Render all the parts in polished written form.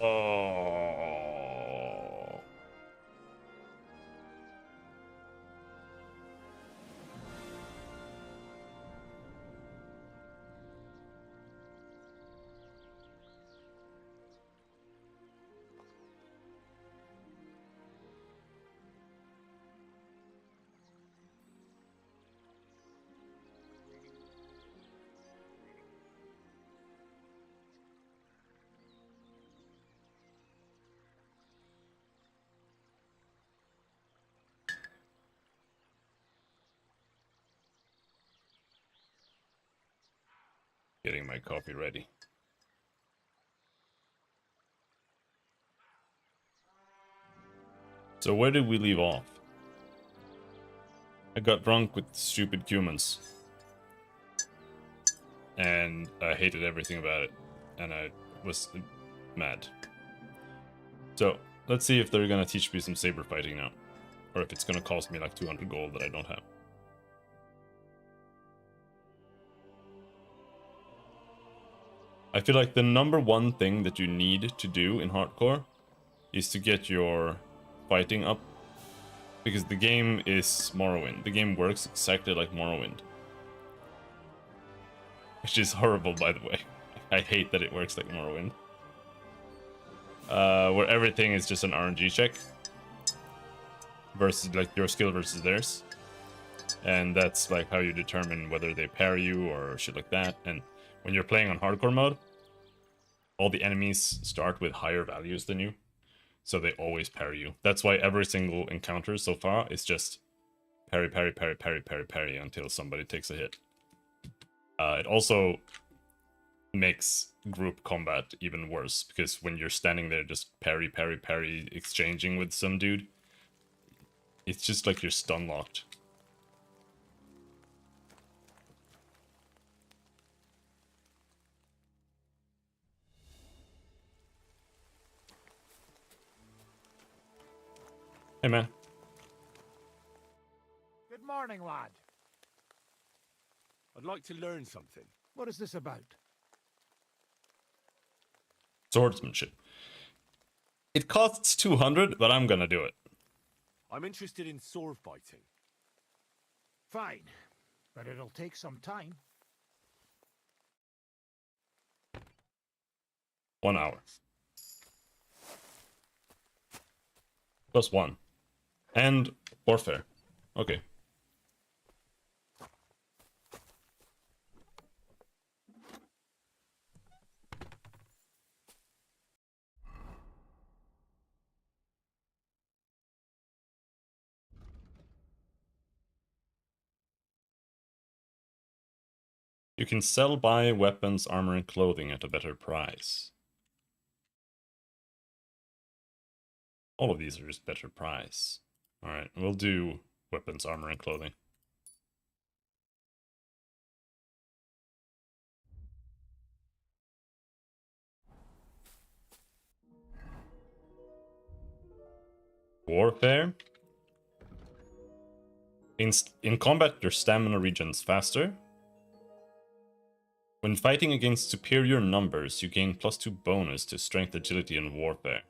Oh. Getting my coffee ready. So where did we leave off? I got drunk with stupid humans. And I hated everything about it. And I was mad. So, let's see if they're gonna teach me some saber fighting now. Or if it's gonna cost me like 200 gold that I don't have. I feel like the #1 thing that you need to do in hardcore is to get your fighting up. Because the game is Morrowind. The game works exactly like Morrowind. Which is horrible, by the way. I hate that it works like Morrowind. Where everything is just an RNG check. Versus, like, your skill versus theirs. And that's, like, how you determine whether they parry you or shit like that. And when you're playing on hardcore mode, all the enemies start with higher values than you. So they always parry you. That's why every single encounter so far is just parry, parry, parry, parry, parry, parry until somebody takes a hit. It also makes group combat even worse, because when you're standing there just parry, parry, parry, exchanging with some dude, it's just like you're stun locked. Hey man. Good morning, lad. I'd like to learn something. What is this about? Swordsmanship. It costs 200, but I'm gonna do it. I'm interested in sword fighting. Fine, but it'll take some time. 1 hour. +1. And warfare. Okay. You can sell, buy weapons, armor, and clothing at a better price. All of these are just better price. Alright, we'll do weapons, armor, and clothing. Warfare. In combat, your stamina regens faster. When fighting against superior numbers, you gain +2 bonus to strength, agility, and warfare.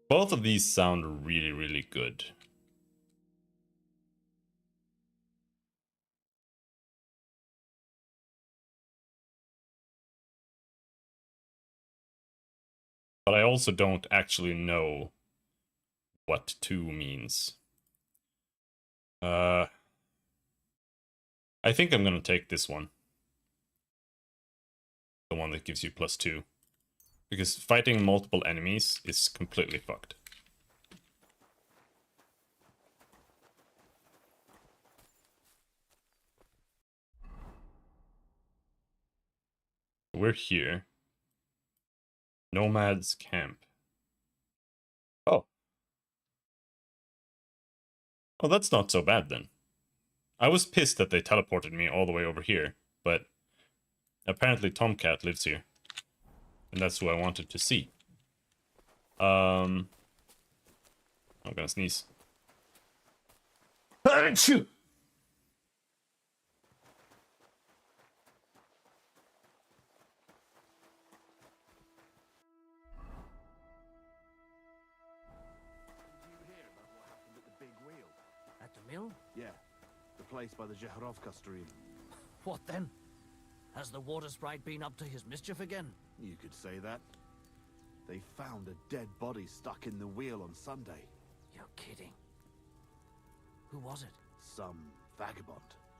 Both of these sound really, really good. But I also don't actually know what 2 means. I think I'm gonna take this one. The one that gives you +2. Because fighting multiple enemies is completely fucked. We're here. Nomad's camp. Oh. Oh, that's not so bad then. I was pissed that they teleported me all the way over here, but apparently Tomcat lives here. And that's who I wanted to see. I'm gonna sneeze. Achoo! hill? Yeah, the place by the Jehorovka stream. What then? Has the water sprite been up to his mischief again? You could say that. They found a dead body stuck in the wheel on Sunday. You're kidding. Who was it? Some vagabond.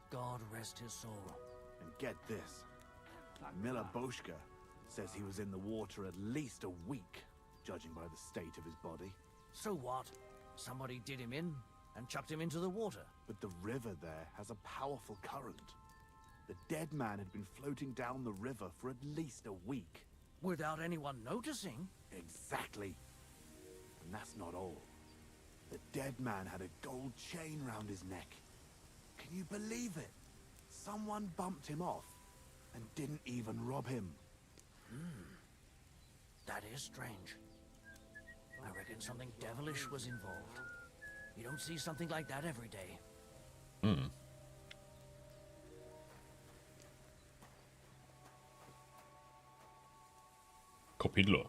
God rest his soul. And get this. Miller Boschka says he was in the water at least a week, judging by the state of his body. So what? Somebody did him in and chucked him into the water. But the river there has a powerful current. The dead man had been floating down the river for at least a week. Without anyone noticing? Exactly. And that's not all. The dead man had a gold chain round his neck. Can you believe it? Someone bumped him off and didn't even rob him. That is strange. I reckon something devilish was involved. You don't see something like that every day. Hmm. Copillo.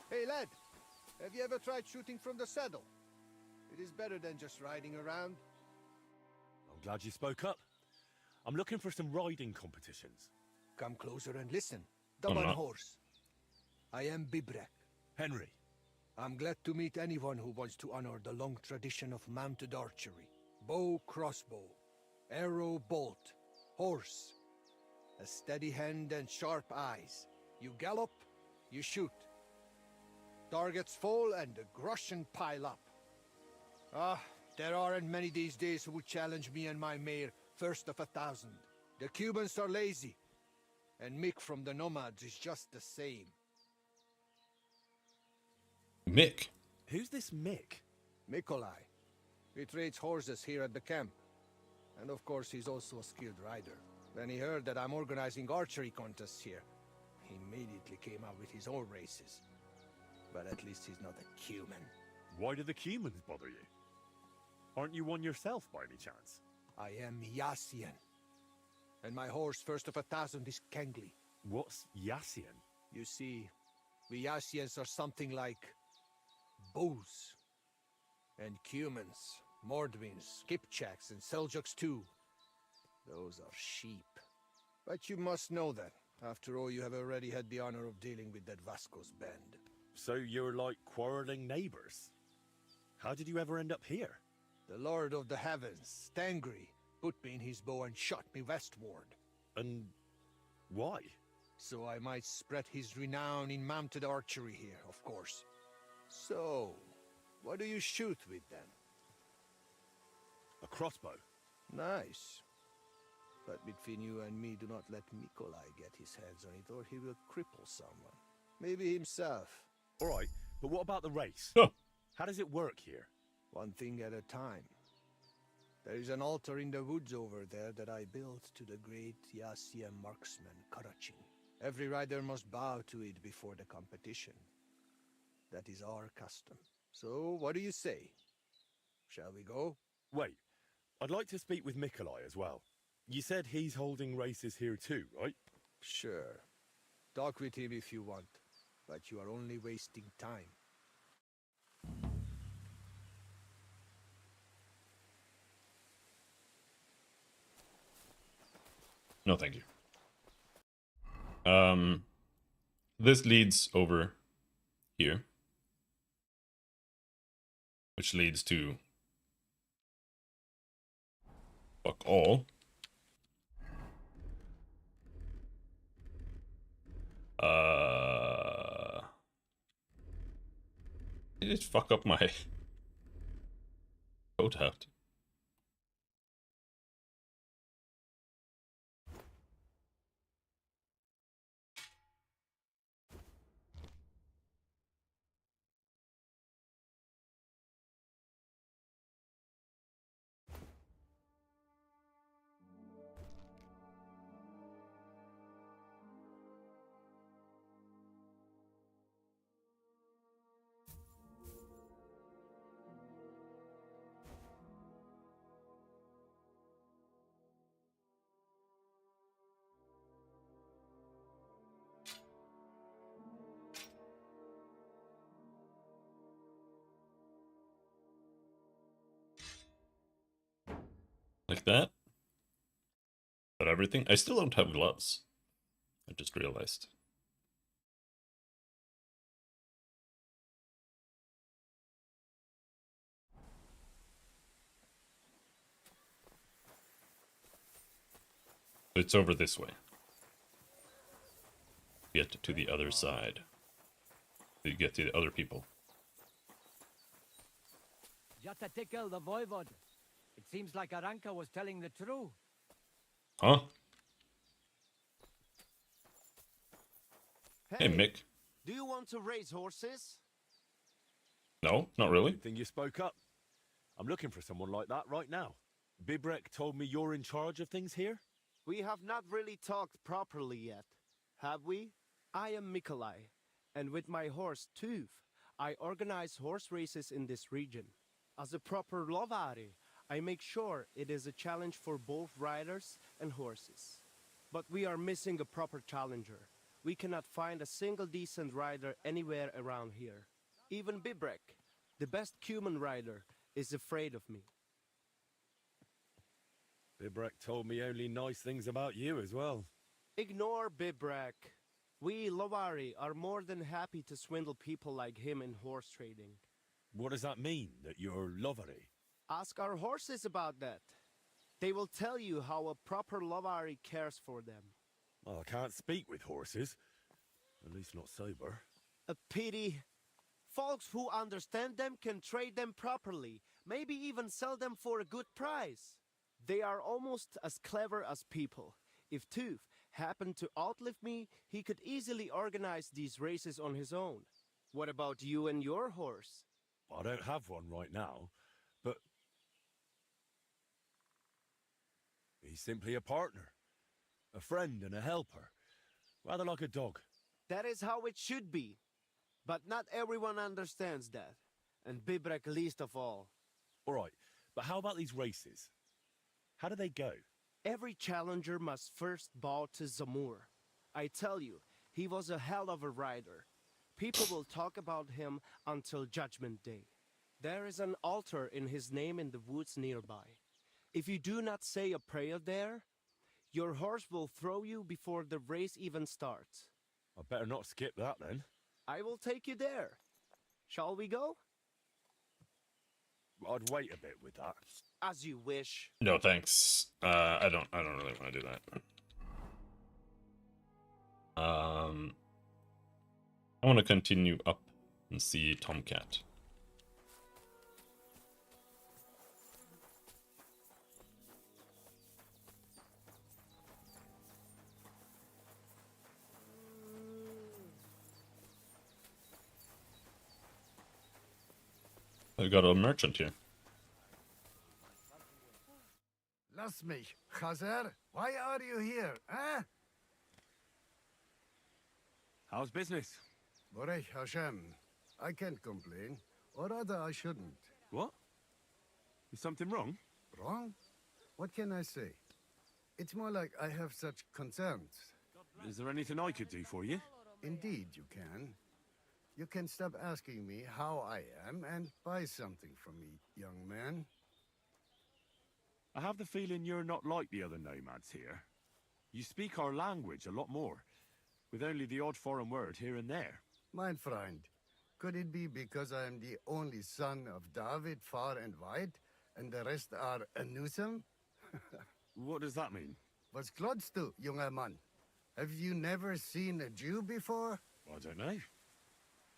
Hey, lad. Have you ever tried shooting from the saddle? It is better than just riding around. I'm glad you spoke up. I'm looking for some riding competitions. Come closer and listen. The I'm one not. horse. I am Bibrek. Henry. I'm glad to meet anyone who wants to honor the long tradition of mounted archery. Bow, crossbow, arrow, bolt, horse. A steady hand and sharp eyes. You gallop, you shoot. Targets fall and the groschen pile up. Ah, there aren't many these days who would challenge me and my mare first of 1,000. The Cubans are lazy, and Mick from the Nomads is just the same. Mick. Who's this Mick? Mikolai. He trades horses here at the camp. And of course he's also a skilled rider. When he heard that I'm organizing archery contests here, he immediately came out with his own races. But at least he's not a Cuman. Why do the Cumans bother you? Aren't you one yourself by any chance? I am Yassian. And my horse first of 1,000 is Kengli. What's Yassian? You see, we Yassians are something like bows. And Cumans, Mordvins, Skipchaks, and Seljuks too. Those are sheep. But you must know that. After all, you have already had the honor of dealing with that Vasco's band. So you're like quarreling neighbors. How did you ever end up here? The Lord of the Heavens, Stangri, put me in his bow and shot me westward. And why? So I might spread his renown in mounted archery here, of course. So, what do you shoot with then? A crossbow. Nice. But between you and me, do not let Mikolai get his hands on it, or he will cripple someone. Maybe himself. All right, but what about the race? Huh. How does it work here? One thing at a time. There is an altar in the woods over there that I built to the great Yassian marksman, Karachin. Every rider must bow to it before the competition. That is our custom. So, what do you say? Shall we go? Wait, I'd like to speak with Mikolai as well. You said he's holding races here too, right? Sure. Talk with him if you want, but you are only wasting time. No, thank you. This leads over here, which leads to fuck all. Did it fuck up my coat hat? Like that. But everything. I still don't have gloves. I just realized. It's over this way. Get to the other side. You get to the other people. Jatatikel the Voivod. It seems like Aranka was telling the truth. Huh? Hey, Mick. Do you want to raise horses? No, not really. Good thing you spoke up. I'm looking for someone like that right now. Bibrek told me you're in charge of things here? We have not really talked properly yet, have we? I am Mikolai, and with my horse Tuv, I organize horse races in this region. As a proper Lovari, I make sure it is a challenge for both riders and horses. But we are missing a proper challenger. We cannot find a single decent rider anywhere around here. Even Bibrek, the best human rider, is afraid of me. Bibrek told me only nice things about you as well. Ignore Bibrek. We Lovari are more than happy to swindle people like him in horse trading. What does that mean, that you're Lovari? Ask our horses about that. They will tell you how a proper Lovari cares for them. Well, I can't speak with horses. At least not sober. A pity. Folks who understand them can trade them properly, maybe even sell them for a good price. They are almost as clever as people. If Tuv happened to outlive me, he could easily organize these races on his own. What about you and your horse? I don't have one right now, but he's simply a partner, a friend and a helper, rather like a dog. That is how it should be. But not everyone understands that, and Bibrek least of all. All right, but how about these races? How do they go? Every challenger must first bow to Zamur. I tell you, he was a hell of a rider. People will talk about him until Judgment Day. There is an altar in his name in the woods nearby. If you do not say a prayer there, your horse will throw you before the race even starts. I better not skip that then. I will take you there. Shall we go? I'd wait a bit with that. As you wish. No, thanks. I don't really want to do that. I want to continue up and see Tomcat. I got a merchant here. Lass mich, Chazer. Why are you here, eh? How's business? Borech Hashem. I can't complain. Or rather, I shouldn't. What? Is something wrong? Wrong? What can I say? It's more like I have such concerns. Is there anything I could do for you? Indeed, you can. You can stop asking me how I am and buy something from me, young man. I have the feeling you're not like the other nomads here. You speak our language a lot more, with only the odd foreign word here and there. Mein Freund, could it be because I am the only son of David far and wide, and the rest are Anusam? What does that mean? Was klotzt du, junger Mann? Have you never seen a Jew before? I don't know.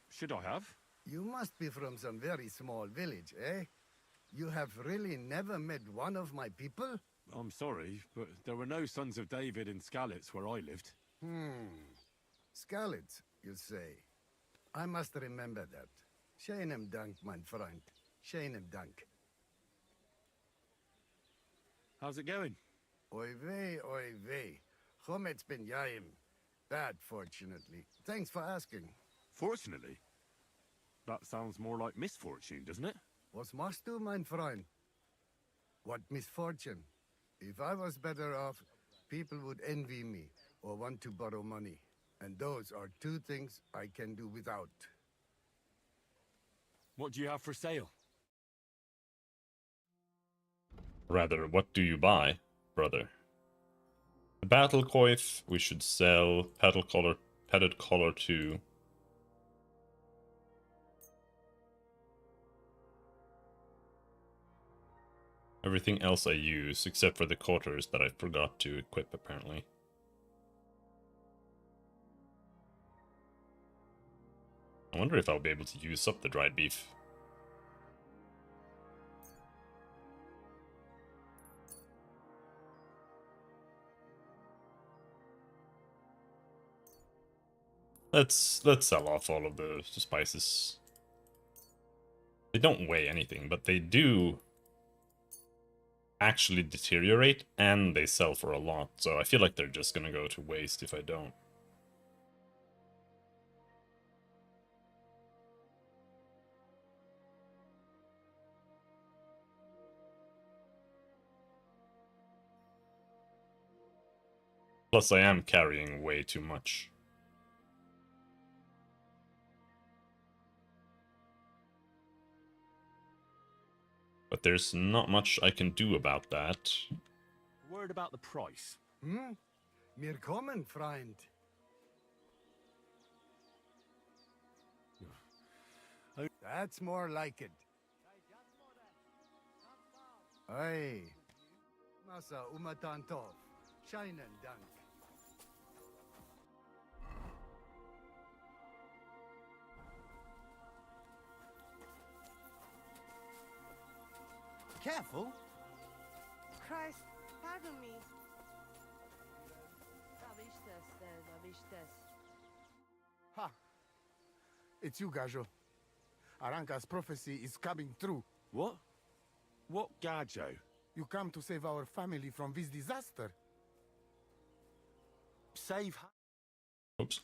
Should I have? You must be from some very small village, eh? You have really never met one of my people? I'm sorry, but there were no sons of David in Skalitz where I lived. Skalitz, you say? I must remember that. Scheinem Dank, mein Freund. Scheinem Dank. How's it going? Oy vey. Chometz ben Yaim. Bad, fortunately. Thanks for asking. Fortunately? That sounds more like misfortune, doesn't it? Was machst du, mein Freund? What misfortune? If I was better off, people would envy me or want to borrow money. And those are two things I can do without. What do you have for sale? Rather, what do you buy, brother? The battle coif we should sell. Petted collar 2. Everything else I use, except for the quarters that I forgot to equip, apparently. I wonder if I'll be able to use up the dried beef. Let's sell off all of the spices. They don't weigh anything, but they do actually deteriorate, and they sell for a lot, so I feel like they're just gonna go to waste if I don't. Plus, I am carrying way too much. But there's not much I can do about that. Word about the price. Mir kommen, Freund. That's more like it. Hey. Masa umatantov. Scheinen Dank. Careful. Christ, pardon me. Ha! It's you, Gajo. Aranka's prophecy is coming true. What? What Gajo? You come to save our family from this disaster. Save... Oops.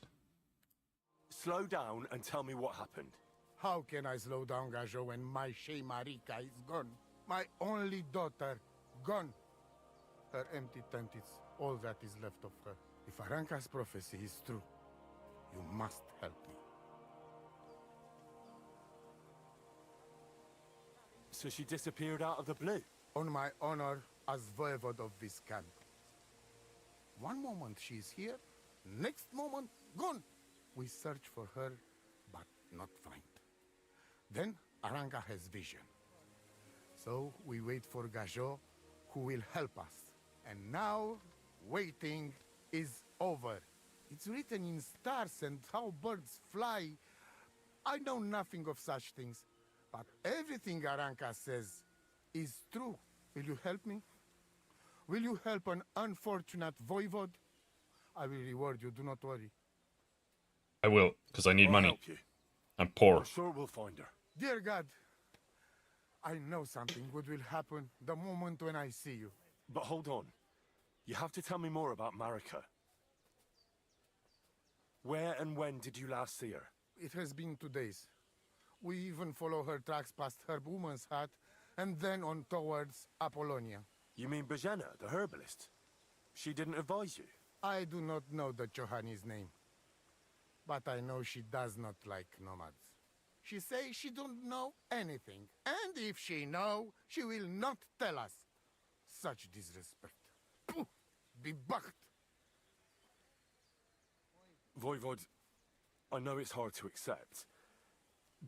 Slow down and tell me what happened. How can I slow down, Gajo, when my Shea Marika is gone? My only daughter, gone. Her empty tent is all that is left of her. If Aranka's prophecy is true, you must help me. So she disappeared out of the blue? On my honor as voivode of this camp. One moment she is here, next moment gone. We search for her, but not find. Then Aranka has vision. So we wait for Gajo, who will help us. And now, waiting is over. It's written in stars and how birds fly. I know nothing of such things, but everything Aranka says is true. Will you help me? Will you help an unfortunate voivode? I will reward you, do not worry. I will, because I need I'll money. help you. I'm poor. I'm sure we'll find her. Dear God, I know something good will happen the moment when I see you. But hold on. You have to tell me more about Marika. Where and when did you last see her? It has been 2 days. We even follow her tracks past Herb Woman's hut and then on towards Apollonia. You mean Bajena, the herbalist? She didn't advise you? I do not know the Johani's name, but I know she does not like nomads. She says she don't know anything, and if she know, she will not tell us. Such disrespect. Pooh! Be bucked! Voivod, I know it's hard to accept,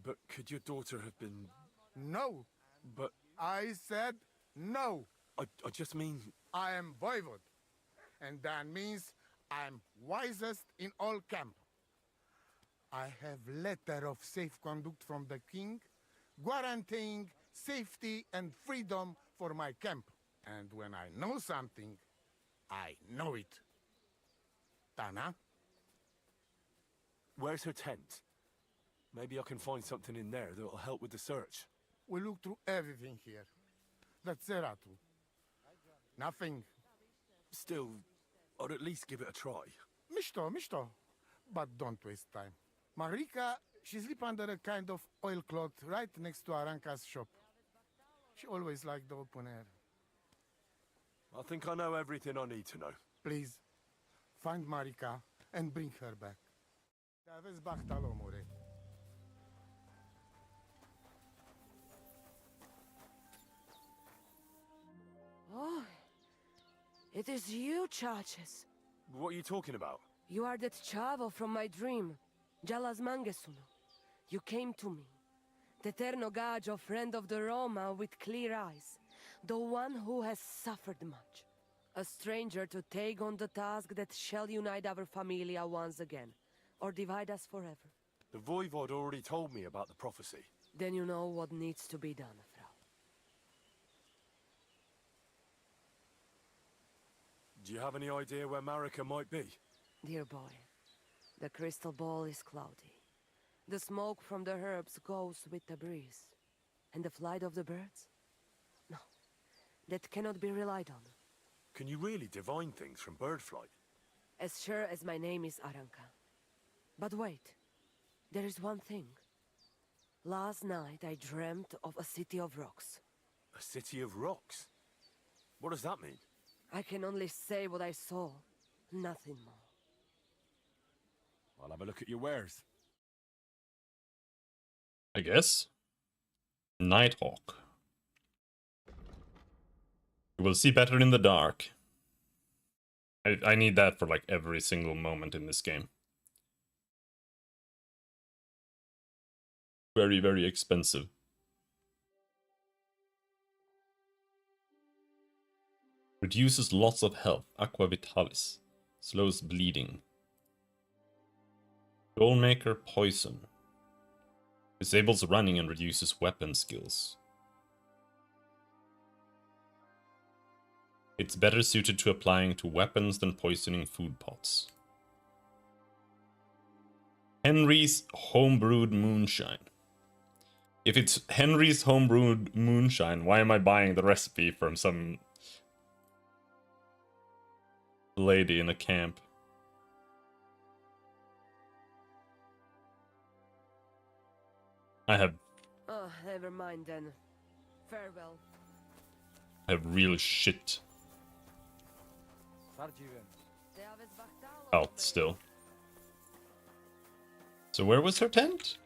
but could your daughter have been... No! But I said no! I just mean... I am voivode, and that means I'm wisest in all camp. I have letter of safe conduct from the king, guaranteeing safety and freedom for my camp. And when I know something, I know it. Tana? Where's her tent? Maybe I can find something in there that'll help with the search. We look through everything here. That's Zeratu. Nothing. Still, I'd at least give it a try. Mishto. But don't waste time. Marika, she sleep under a kind of oilcloth right next to Aranka's shop. She always liked the open air. I think I know everything I need to know. Please, find Marika and bring her back. Aveți Bachtalomore. It is you, Chaches. What are you talking about? You are that chavo from my dream, Jalas Mangesuno. You came to me, the Terno Gajo, friend of the Roma with clear eyes, the one who has suffered much. A stranger to take on the task that shall unite our familia once again, or divide us forever. The Voivod already told me about the prophecy. Then you know what needs to be done, Frau. Do you have any idea where Marika might be? Dear boy, the crystal ball is cloudy. The smoke from the herbs goes with the breeze. And the flight of the birds? No, that cannot be relied on. Can you really divine things from bird flight? As sure as my name is Aranka. But wait, there is one thing. Last night I dreamt of a city of rocks. A city of rocks? What does that mean? I can only say what I saw, nothing more. I'll have a look at your wares. I guess. Nighthawk. You will see better in the dark. I need that for like every single moment in this game. Very, very expensive. Reduces lots of health. Aqua Vitalis. Slows bleeding. Goalmaker Poison. Disables running and reduces weapon skills. It's better suited to applying to weapons than poisoning food pots. Henry's Homebrewed Moonshine. If it's Henry's Homebrewed Moonshine, why am I buying the recipe from some lady in a camp? I have... Oh, never mind then. Farewell. I have real shit out still. So where was her tent?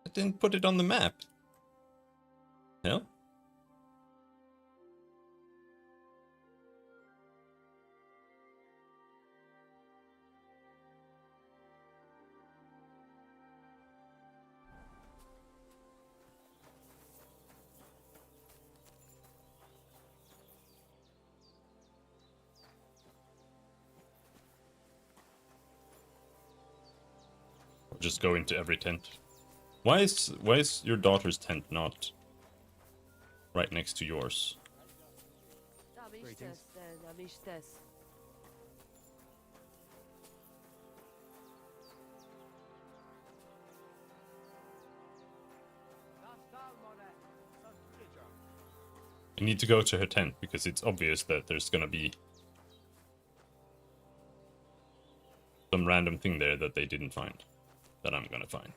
I didn't put it on the map. Hell? Just go into every tent. Why is your daughter's tent not right next to yours? I need to go to her tent because it's obvious that there's gonna be some random thing there that they didn't find. That I'm gonna find.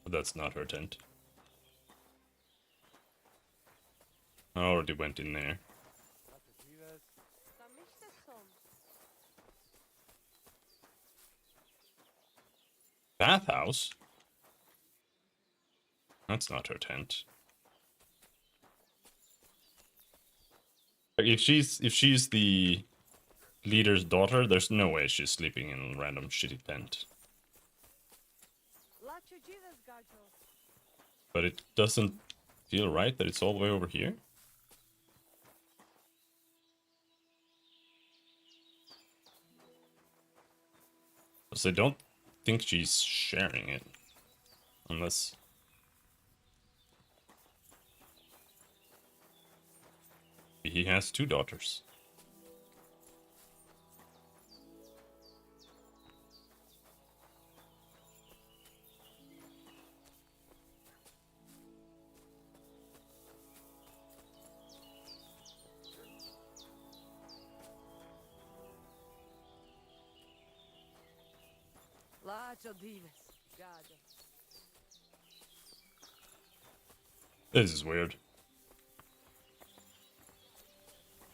But that's not her tent. I already went in there. Bathhouse? That's not her tent. Like if she's the leader's daughter, there's no way she's sleeping in a random shitty tent. But it doesn't feel right that it's all the way over here. Because I don't think she's sharing it. Unless... he has two daughters. This is weird.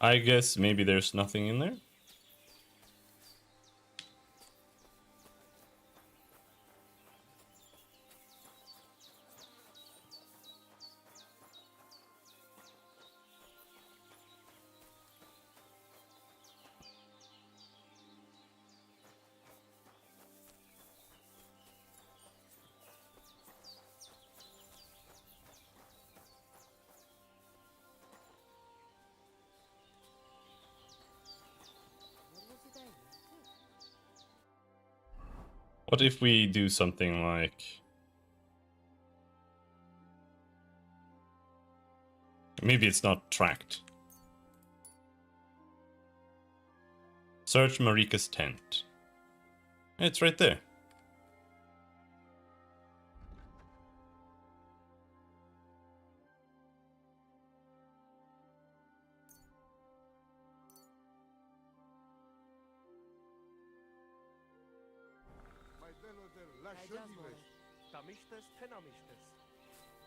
I guess maybe there's nothing in there? What if we do something like... Maybe it's not tracked. Search Marika's tent. It's right there.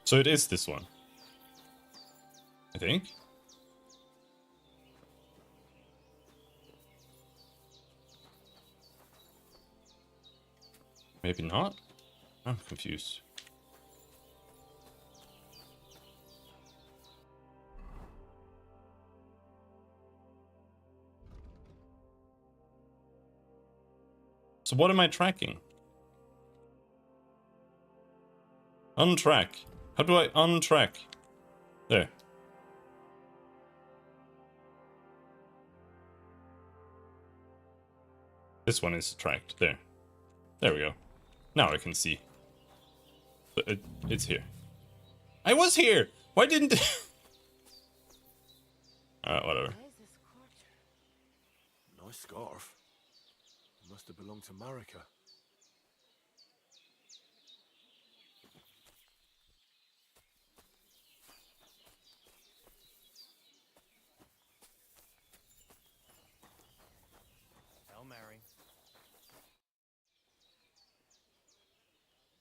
So it is this one. I think. Maybe not? I'm confused. So what am I tracking? Untrack. How do I untrack? There. This one is tracked. There. There we go. Now I can see. It's here. I was here! Why didn't... whatever. Nice scarf. Must have belonged to Marika. Hail Mary.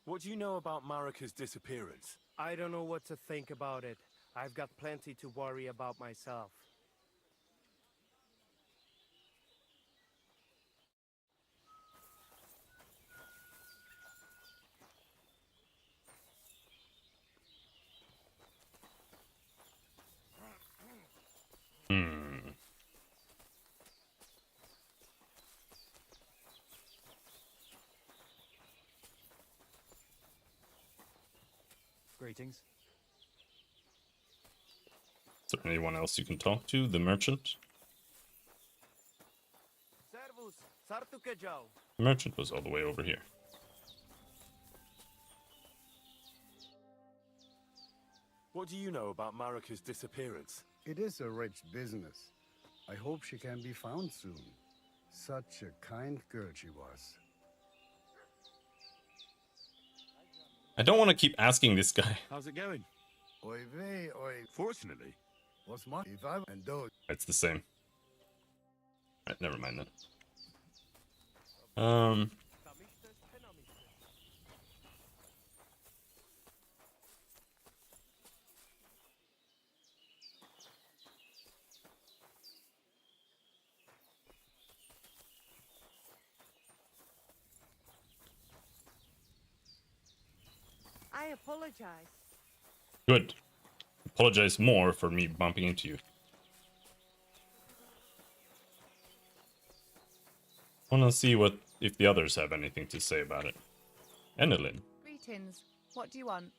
What do you know about Marika's disappearance? I don't know what to think about it. I've got plenty to worry about myself. Greetings. Is there anyone else you can talk to? The merchant? Servus, Sartukejau. The merchant was all the way over here. What do you know about Marika's disappearance? It is a rich business. I hope she can be found soon. Such a kind girl she was. I don't want to keep asking this guy. How's it going? Oy vey, oy. Fortunately. What's my if I and those? It's the same. Alright, never mind then. I apologize. Good. Apologize more for me bumping into you. Wanna see if the others have anything to say about it. Enelin. Greetings. What do you want?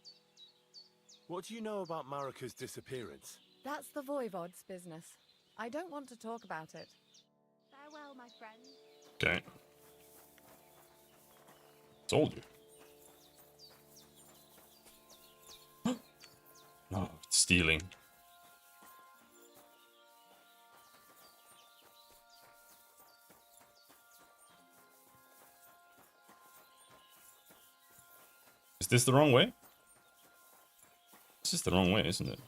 What do you know about Marika's disappearance? That's the Voivod's business. I don't want to talk about it. Farewell, my friend. Okay. Told you. No, it's stealing. Is this the wrong way? This is the wrong way, isn't it?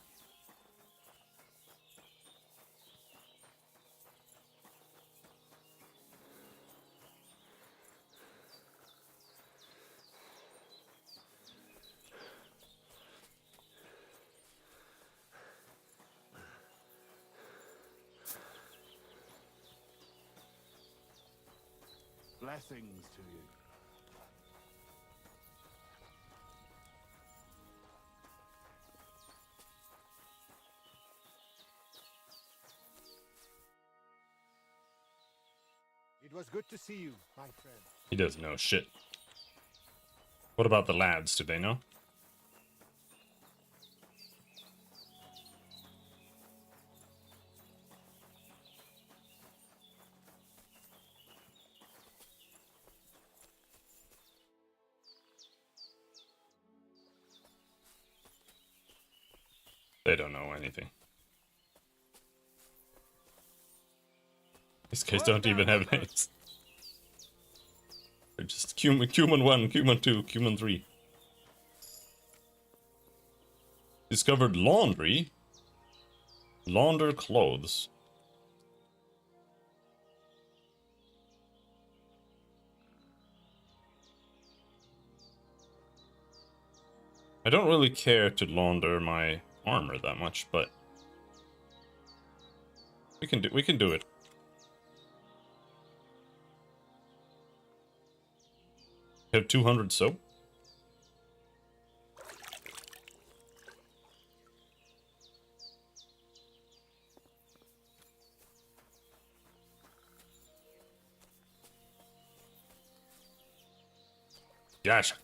Blessings to you. It was good to see you, my friend. He doesn't know shit. What about the lads? Do they know? They don't know anything. These guys don't even have names. They're just Cuman 1, Cuman 2, Cuman 3. Discovered laundry. Launder clothes. I don't really care to launder my armor that much, but we can do it. Have 200 soap. Yashak.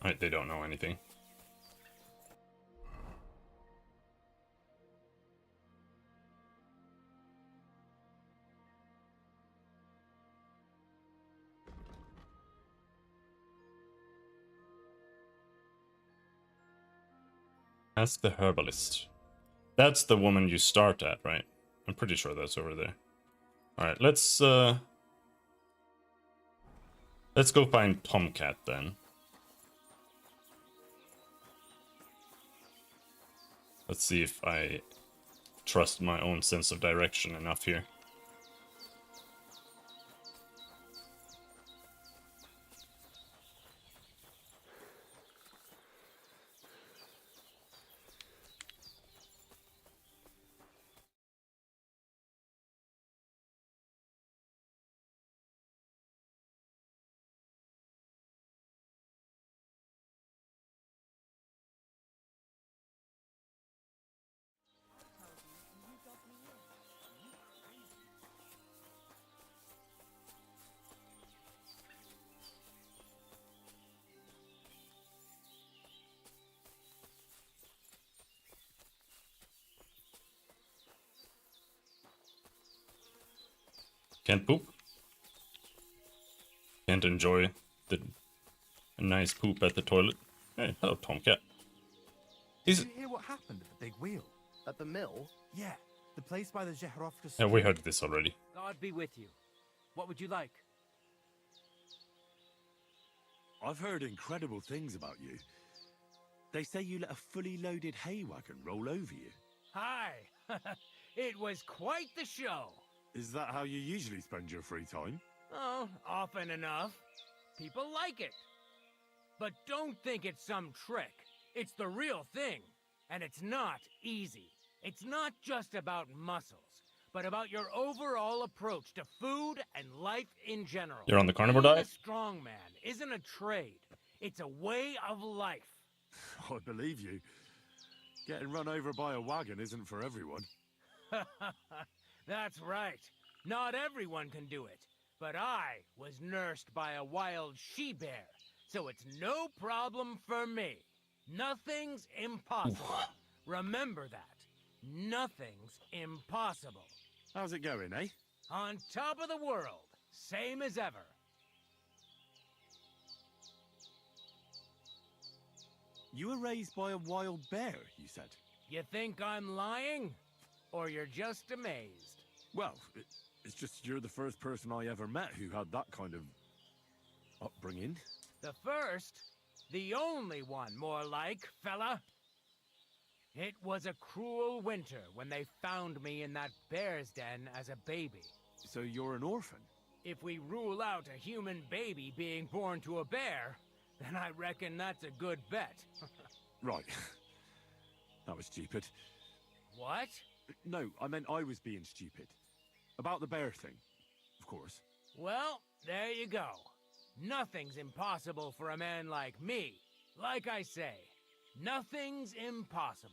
Alright, they don't know anything. Ask the herbalist. That's the woman you start at, right? I'm pretty sure that's over there. Alright, let's go find Tomcat then. Let's see if I trust my own sense of direction enough here. Can't poop. Can't enjoy a nice poop at the toilet. Hey, hello, Tomcat. Did you hear what happened at the big wheel? At the mill? Yeah, the place by the Zheherovka. Yeah, we heard this already. God be with you. What would you like? I've heard incredible things about you. They say you let a fully loaded hay wagon roll over you. Hi! It was quite the show. Is that how you usually spend your free time? Oh, often enough. People like it. But don't think it's some trick. It's the real thing. And it's not easy. It's not just about muscles, but about your overall approach to food and life in general. You're on the carnivore Being diet? a strong man isn't a trade. It's a way of life. I believe you. Getting run over by a wagon isn't for everyone. That's right. Not everyone can do it. But I was nursed by a wild she-bear, so it's no problem for me. Nothing's impossible. Remember that. Nothing's impossible. How's it going, eh? On top of the world, same as ever. You were raised by a wild bear, you said? You think I'm lying? Or you're just amazed? Well, it's just you're the first person I ever met who had that kind of upbringing. The first, the only one more like, fella. It was a cruel winter when they found me in that bear's den as a baby. So you're an orphan? If we rule out a human baby being born to a bear, then I reckon that's a good bet. Right. That was stupid. What? No, I meant I was being stupid. About the bear thing, of course. Well, there you go. Nothing's impossible for a man like me. Like I say, nothing's impossible.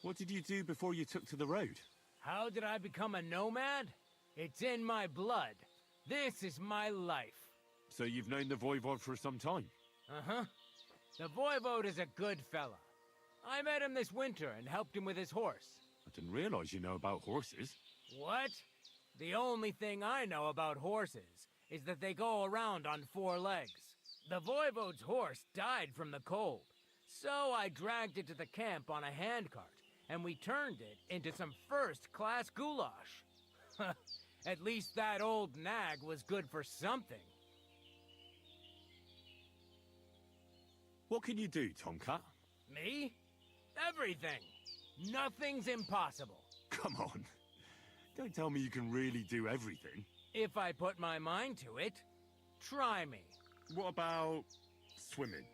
What did you do before you took to the road? How did I become a nomad? It's in my blood. This is my life. So you've known the Voivod for some time? Uh-huh. The Voivode is a good fella. I met him this winter and helped him with his horse. I didn't realize you know about horses. What? The only thing I know about horses is that they go around on 4 legs. The voivode's horse died from the cold, so I dragged it to the camp on a handcart, and we turned it into some first-class goulash. At least that old nag was good for something. What can you do, Tomcat? Me? Everything. Nothing's impossible. Come on. Don't tell me you can really do everything. If I put my mind to it, try me. What about swimming?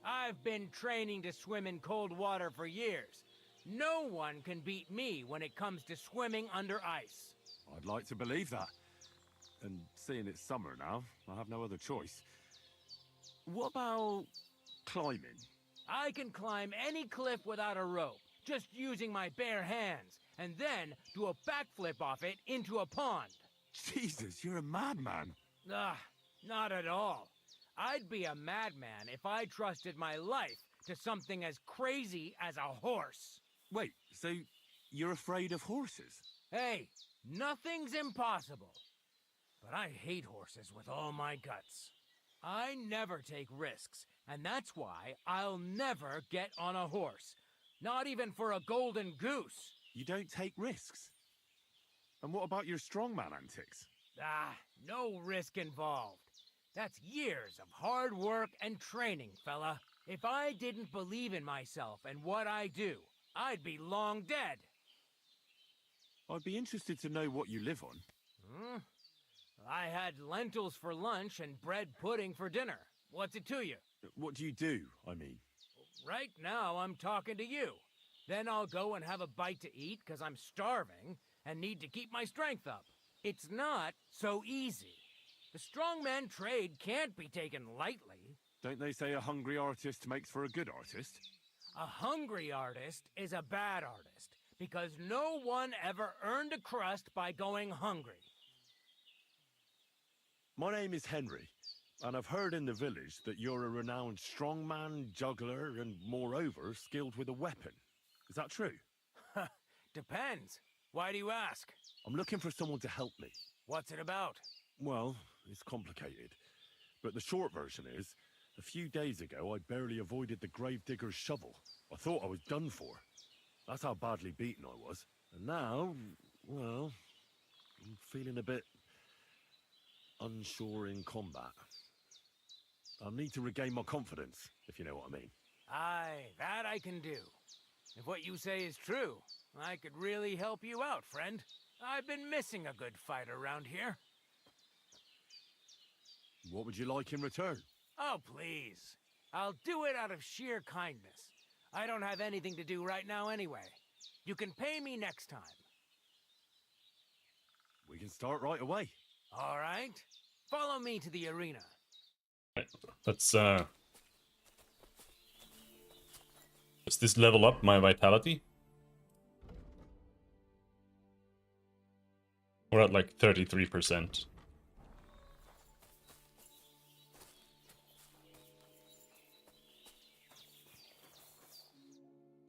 I've been training to swim in cold water for years. No one can beat me when it comes to swimming under ice. I'd like to believe that. And seeing it's summer now, I have no other choice. What about climbing? I can climb any cliff without a rope, just using my bare hands, and then do a backflip off it into a pond. Jesus, you're a madman. Not at all. I'd be a madman if I trusted my life to something as crazy as a horse. Wait, so you're afraid of horses? Hey, nothing's impossible. But I hate horses with all my guts. I never take risks, and that's why I'll never get on a horse. Not even for a golden goose. You don't take risks? And what about your strongman antics? No risk involved. That's years of hard work and training, fella. If I didn't believe in myself and what I do, I'd be long dead. I'd be interested to know what you live on. I had lentils for lunch and bread pudding for dinner. What's it to you? What do you do, I mean? Right now, I'm talking to you. Then I'll go and have a bite to eat because I'm starving and need to keep my strength up. It's not so easy. The strongman trade can't be taken lightly. Don't they say a hungry artist makes for a good artist? A hungry artist is a bad artist because no one ever earned a crust by going hungry. My name is Henry, and I've heard in the village that you're a renowned strongman, juggler, and moreover, skilled with a weapon. Is that true? Depends. Why do you ask? I'm looking for someone to help me. What's it about? Well, it's complicated. But the short version is, a few days ago, I barely avoided the gravedigger's shovel. I thought I was done for. That's how badly beaten I was. And now, well, I'm feeling a bit unsure in combat. I need to regain my confidence, if you know what I mean. Aye, that I can do. If what you say is true, I could really help you out, friend. I've been missing a good fight around here. What would you like in return? Oh, please. I'll do it out of sheer kindness. I don't have anything to do right now anyway. You can pay me next time. We can start right away. All right. Follow me to the arena. Right, let's does this level up my vitality? We're at like 33%.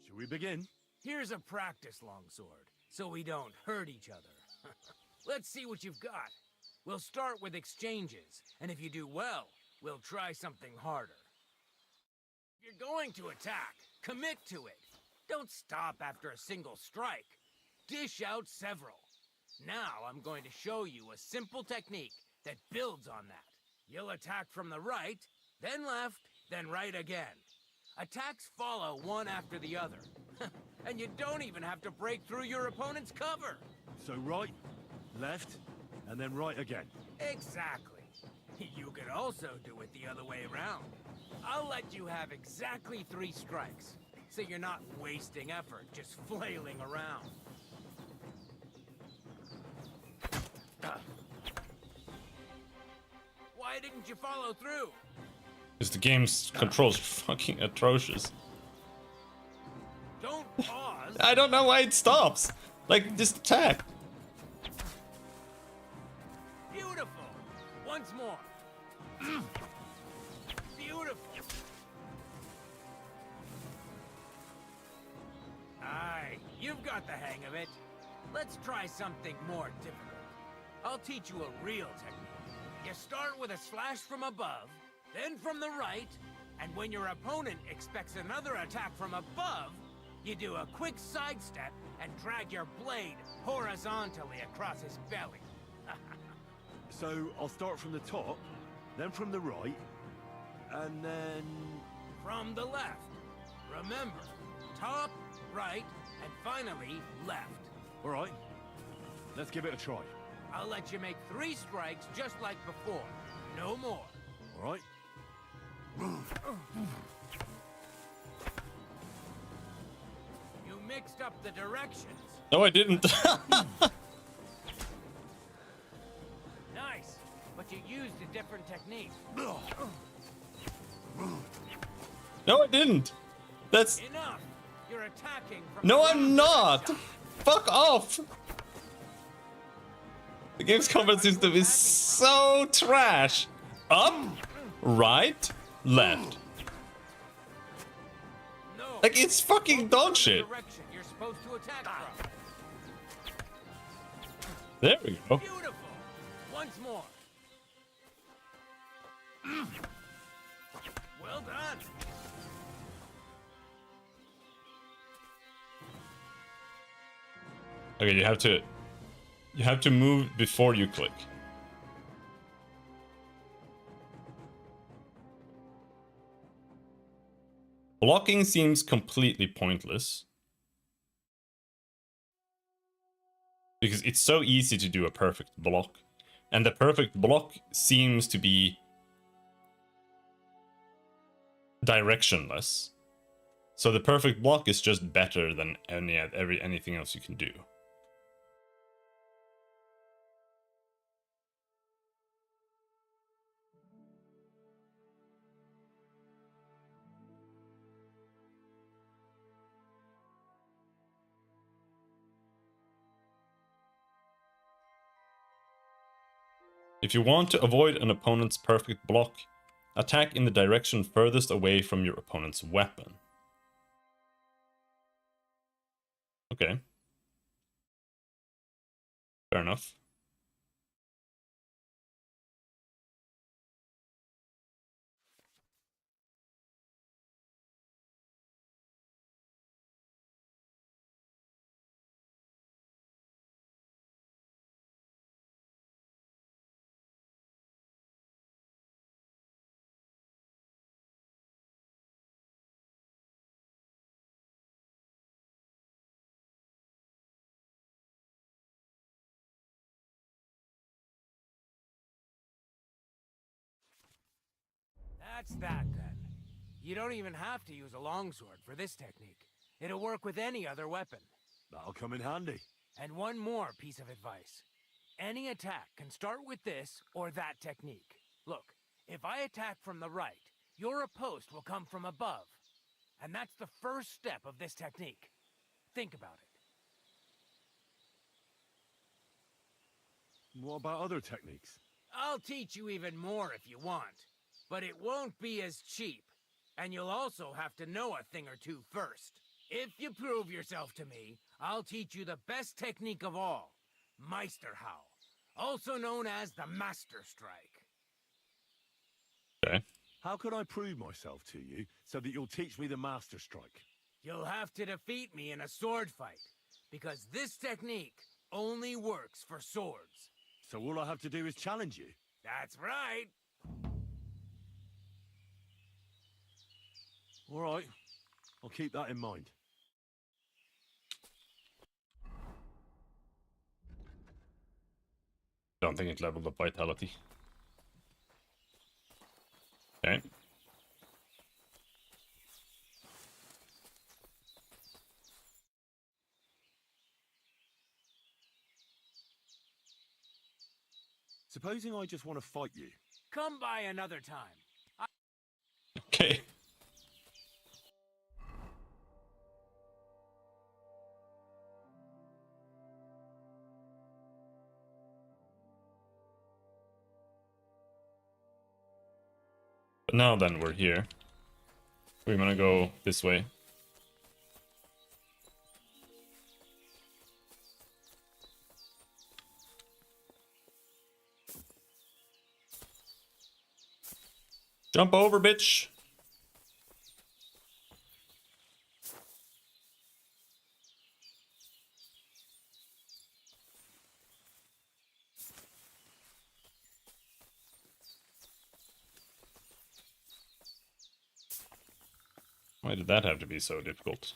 Should we begin? Here's a practice longsword, so we don't hurt each other. Let's see what you've got. We'll start with exchanges, and if you do well, we'll try something harder. If you're going to attack, commit to it. Don't stop after a single strike. Dish out several. Now I'm going to show you a simple technique that builds on that. You'll attack from the right, then left, then right again. Attacks follow one after the other. And you don't even have to break through your opponent's cover. So right, left, and then right again. Exactly. You could also do it the other way around. I'll let you have exactly 3 strikes, so you're not wasting effort just flailing around. Why didn't you follow through? Because the game's controls are fucking atrocious. Don't pause. I don't know why it stops. Like, just attack. Beautiful. Once more. Beautiful. Aye, you've got the hang of it. Let's try something more difficult. I'll teach you a real technique. You start with a slash from above, then from the right, and when your opponent expects another attack from above, you do a quick sidestep and drag your blade horizontally across his belly. So I'll start from the top, then from the right, and then... From the left. Remember, top, right, and finally left. All right, let's give it a try. I'll let you make 3 strikes just like before. No more. All right. You mixed up the directions. No, I didn't. Nice, but you used a different technique. No, I didn't. That's... Enough. You're attacking from No, the I'm wrong not. direction. Fuck off. The game's combat system is so trash. Up, right, left. No. Like, it's fucking dog shit. Direction you're supposed to attack from. There we go. Beautiful. Once more. Well done. Okay, you have to move before you click. Blocking seems completely pointless. Because it's so easy to do a perfect block. And the perfect block seems to be directionless. So the perfect block is just better than anything else you can do. If you want to avoid an opponent's perfect block, attack in the direction furthest away from your opponent's weapon. Okay. Fair enough. That's that then. You don't even have to use a longsword for this technique. It'll work with any other weapon. That'll come in handy. And one more piece of advice. Any attack can start with this or that technique. Look, if I attack from the right, your oppost will come from above. And that's the first step of this technique. Think about it. What about other techniques? I'll teach you even more if you want. But it won't be as cheap. And you'll also have to know a thing or two first. If you prove yourself to me, I'll teach you the best technique of all. Meisterhowl. Also known as the Master Strike. Okay. How can I prove myself to you so that you'll teach me the Master Strike? You'll have to defeat me in a sword fight. Because this technique only works for swords. So all I have to do is challenge you? That's right. All right. I'll keep that in mind. Don't think it leveled up vitality. Okay. Supposing I just want to fight you. Come by another time. Okay. But now then, we're here. We're gonna go this way. Jump over, bitch. Why did that have to be so difficult?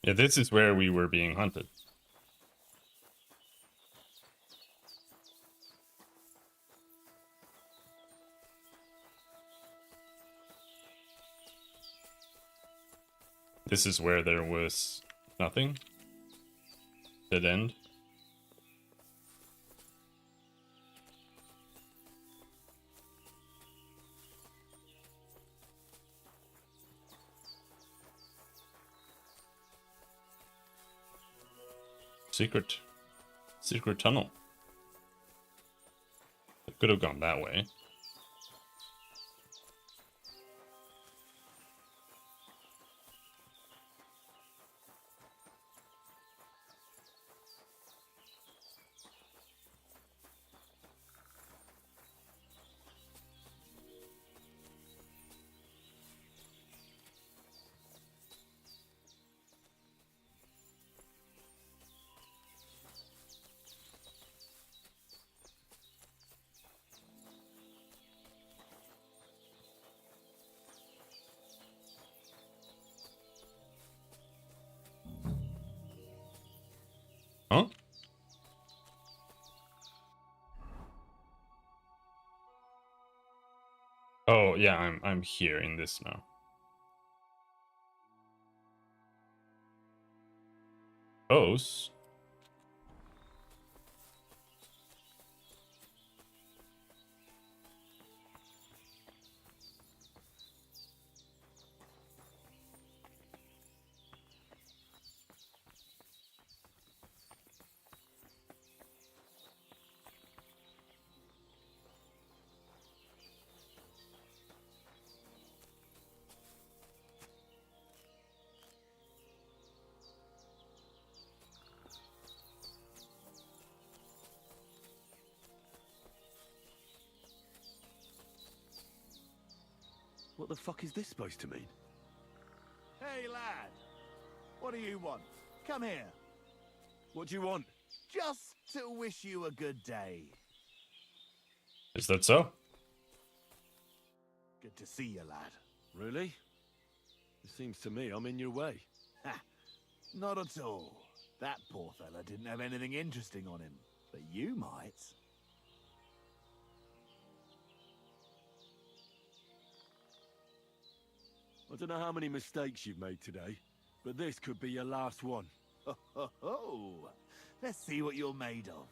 Yeah, this is where we were being hunted. This is where there was nothing. Dead end. Secret tunnel. It could have gone that way. Huh? Oh yeah, I'm here in this now. Close. What the fuck is this supposed to mean? Hey, lad. What do you want? Come here. What do you want? Just to wish you a good day. Is that so? Good to see you, lad. Really? It seems to me I'm in your way. Ha! Not at all. That poor fella didn't have anything interesting on him. But you might. I don't know how many mistakes you've made today, but this could be your last one. Ho, ho, ho. Let's see what you're made of.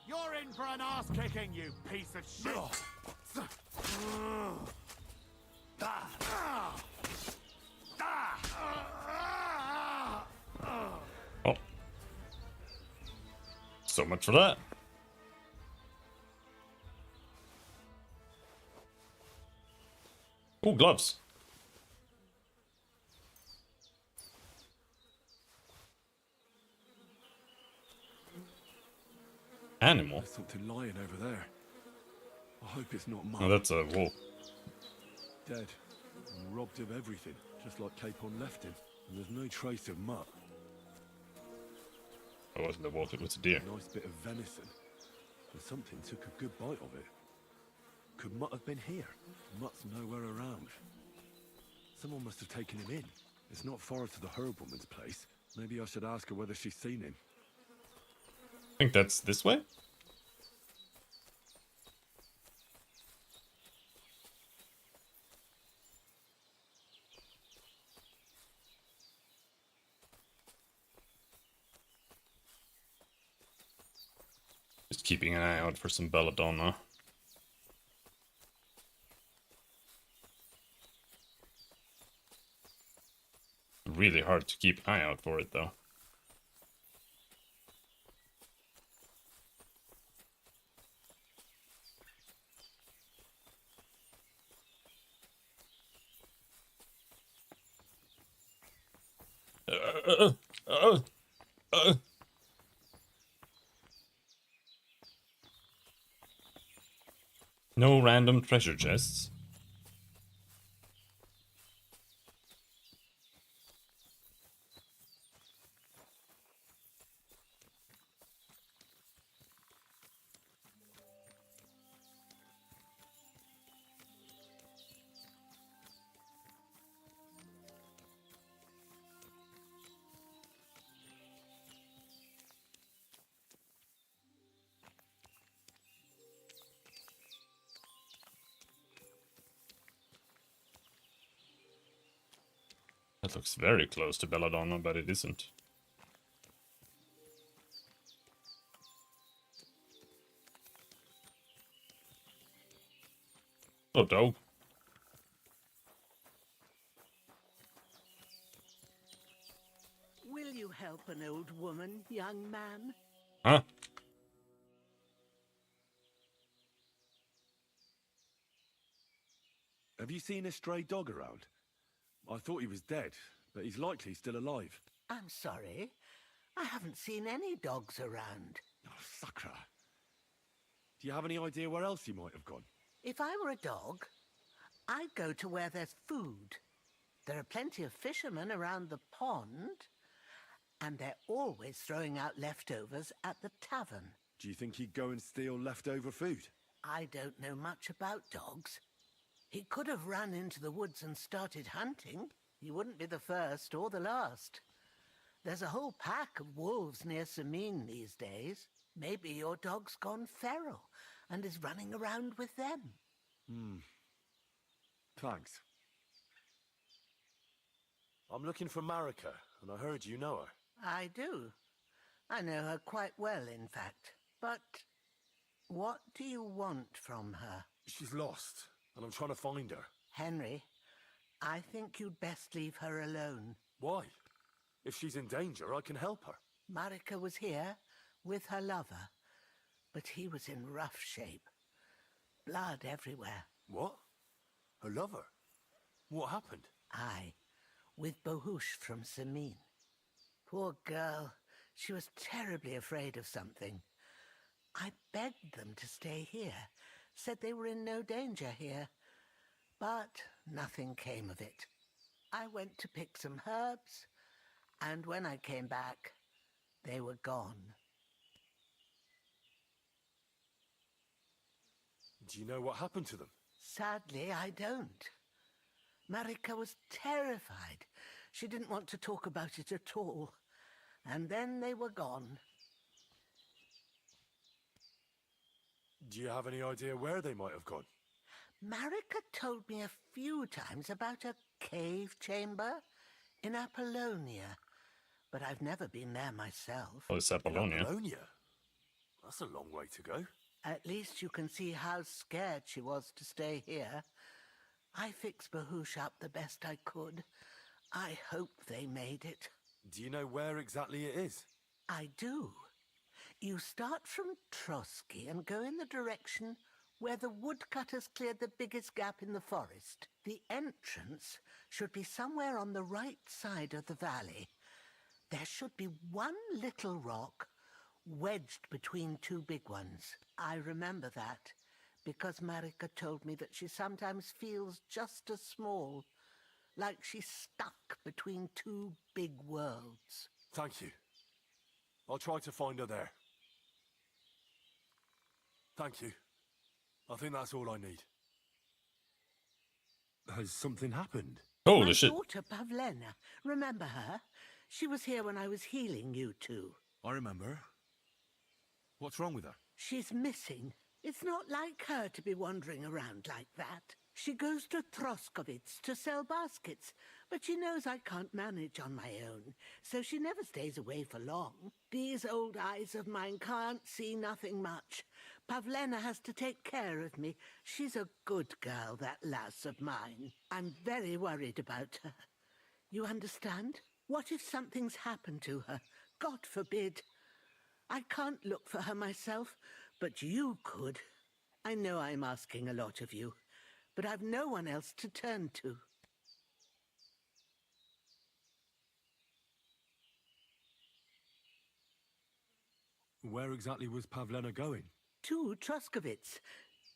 You're in for an ass-kicking, you piece of shit! Oh. So much for that. Ooh, gloves. Animal? There's something lying over there. I hope it's not mine. Oh, that's a wolf. Dead. And robbed of everything, just like Capon left him. And there's no trace of mutt. It wasn't a wolf, it was a deer. A nice bit of venison. And something took a good bite of it. Could Mutt have been here? Mutt's nowhere around. Someone must have taken him in. It's not far to the herb woman's place. Maybe I should ask her whether she's seen him. I think that's this way? Just keeping an eye out for some belladonna. Really hard to keep an eye out for it, though. No random treasure chests. That looks very close to belladonna, but it isn't. Oh, dog. Will you help an old woman, young man? Huh? Have you seen a stray dog around? I thought he was dead, but he's likely still alive. I'm sorry. I haven't seen any dogs around. Oh, sucker. Do you have any idea where else he might have gone? If I were a dog, I'd go to where there's food. There are plenty of fishermen around the pond, and they're always throwing out leftovers at the tavern. Do you think he'd go and steal leftover food? I don't know much about dogs. He could have run into the woods and started hunting. He wouldn't be the first or the last. There's a whole pack of wolves near Samin these days. Maybe your dog's gone feral and is running around with them. Thanks. I'm looking for Marika, and I heard you know her. I do. I know her quite well, in fact. But what do you want from her? She's lost, and I'm trying to find her. Henry, I think you'd best leave her alone. Why? If she's in danger, I can help her. Marika was here with her lover, but he was in rough shape. Blood everywhere. What? Her lover? What happened? Aye, with Bohush from Samin. Poor girl. She was terribly afraid of something. I begged them to stay here, said they were in no danger here. But nothing came of it. I went to pick some herbs, and when I came back, they were gone. Do you know what happened to them? Sadly, I don't. Marika was terrified. She didn't want to talk about it at all. And then they were gone. Do you have any idea where they might have gone? Marika told me a few times about a cave chamber in Apollonia, but I've never been there myself. Oh, it's Apollonia. Apollonia? That's a long way to go. At least you can see how scared she was to stay here. I fixed Bohush up the best I could. I hope they made it. Do you know where exactly it is? I do. You start from Trotsky and go in the direction where the woodcutters cleared the biggest gap in the forest. The entrance should be somewhere on the right side of the valley. There should be one little rock wedged between two big ones. I remember that because Marika told me that she sometimes feels just as small, like she's stuck between two big worlds. Thank you. I'll try to find her there. Thank you. I think that's all I need. Has something happened? Holy My shit. daughter Pavlena, remember her? She was here when I was healing you two. I remember. What's wrong with her? She's missing. It's not like her to be wandering around like that. She goes to Troskovitz to sell baskets, but she knows I can't manage on my own, so she never stays away for long. These old eyes of mine can't see nothing much. Pavlena has to take care of me. She's a good girl, that lass of mine. I'm very worried about her. You understand? What if something's happened to her? God forbid. I can't look for her myself, but you could. I know I'm asking a lot of you, but I've no one else to turn to. Where exactly was Pavlena going? To Troskovitz.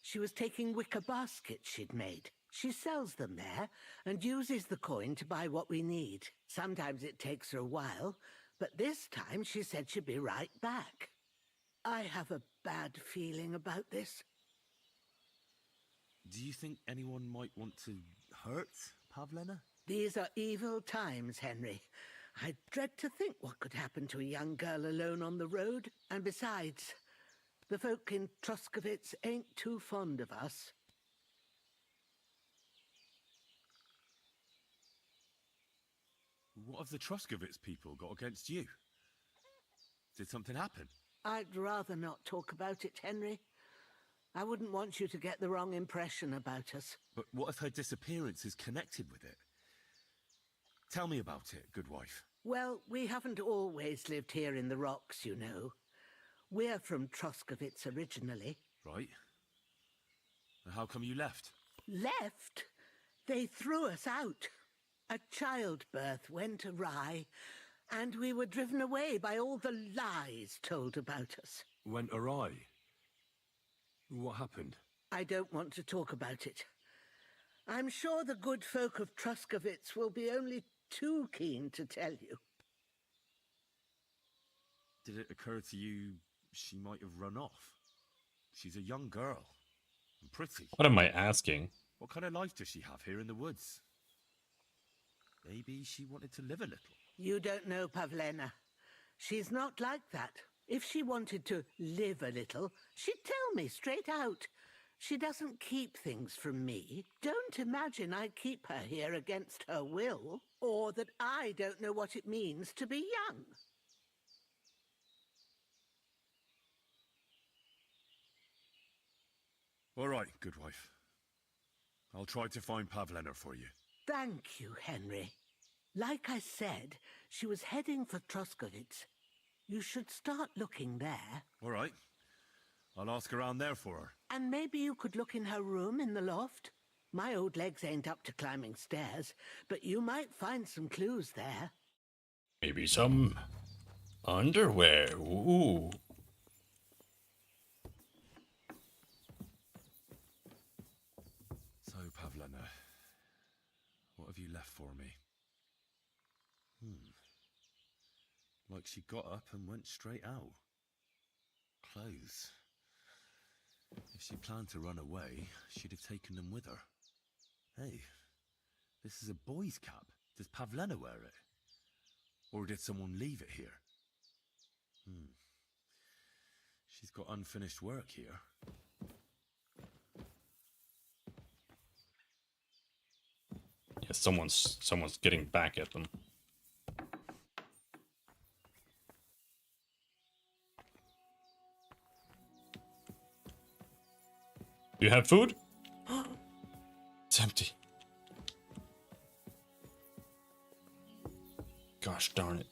She was taking wicker baskets she'd made. She sells them there and uses the coin to buy what we need. Sometimes it takes her a while, but this time she said she'd be right back. I have a bad feeling about this. Do you think anyone might want to hurt Pavlena? These are evil times, Henry. I dread to think what could happen to a young girl alone on the road. And besides, the folk in Troskovitz ain't too fond of us. What have the Troskovitz people got against you? Did something happen? I'd rather not talk about it, Henry. I wouldn't want you to get the wrong impression about us. But what if her disappearance is connected with it? Tell me about it, good wife. Well, we haven't always lived here in the rocks, you know. We're from Troskovitz originally. Right. And how come you left? Left? They threw us out. A childbirth went awry, and we were driven away by all the lies told about us. Went awry? What happened? I don't want to talk about it. I'm sure the good folk of Troskovitz will be only too keen to tell you. Did it occur to you she might have run off? She's a young girl. And pretty. What am I asking? What kind of life does she have here in the woods? Maybe she wanted to live a little. You don't know Pavlena. She's not like that. If she wanted to live a little, she'd tell me straight out. She doesn't keep things from me. Don't imagine I keep her here against her will, or that I don't know what it means to be young. All right, good wife. I'll try to find Pavlena for you. Thank you, Henry. Like I said, she was heading for Troskovitz. You should start looking there. All right. I'll ask around there for her. And maybe you could look in her room in the loft. My old legs ain't up to climbing stairs, but you might find some clues there. Maybe some underwear. Ooh. So, Pavlena, what have you left for me? Like she got up and went straight out. Clothes. If she planned to run away, she'd have taken them with her. Hey, this is a boy's cap. Does Pavlena wear it? Or did someone leave it here? She's got unfinished work here. Yeah, someone's getting back at them. Do you have food? It's empty. Gosh darn it.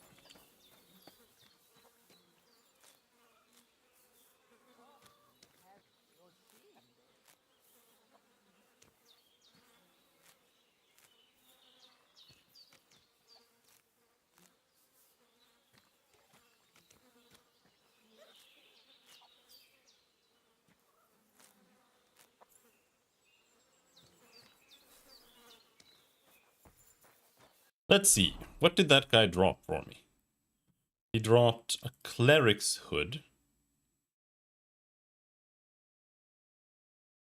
Let's see. What did that guy drop for me? He dropped a cleric's hood,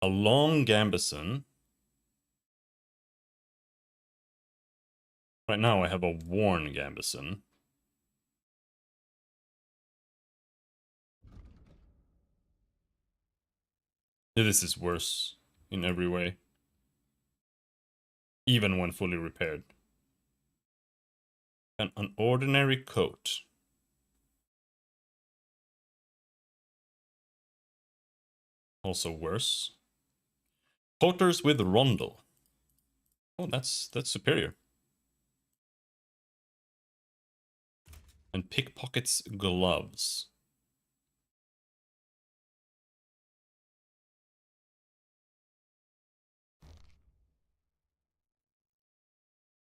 a long gambeson. Right now I have a worn gambeson. Yeah, this is worse in every way. even when fully repaired. An ordinary coat. Also worse. Porters with rondel. Oh, that's superior. And pickpockets gloves.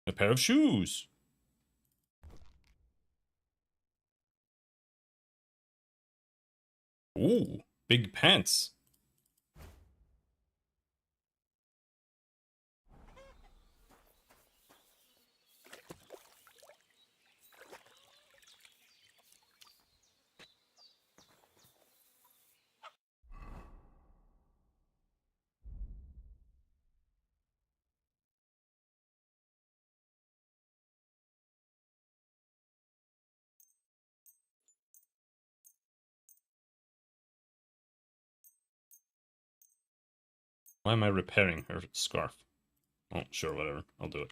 A pair of shoes. Ooh, big pants. Why am I repairing her scarf? Oh, sure, whatever. I'll do it.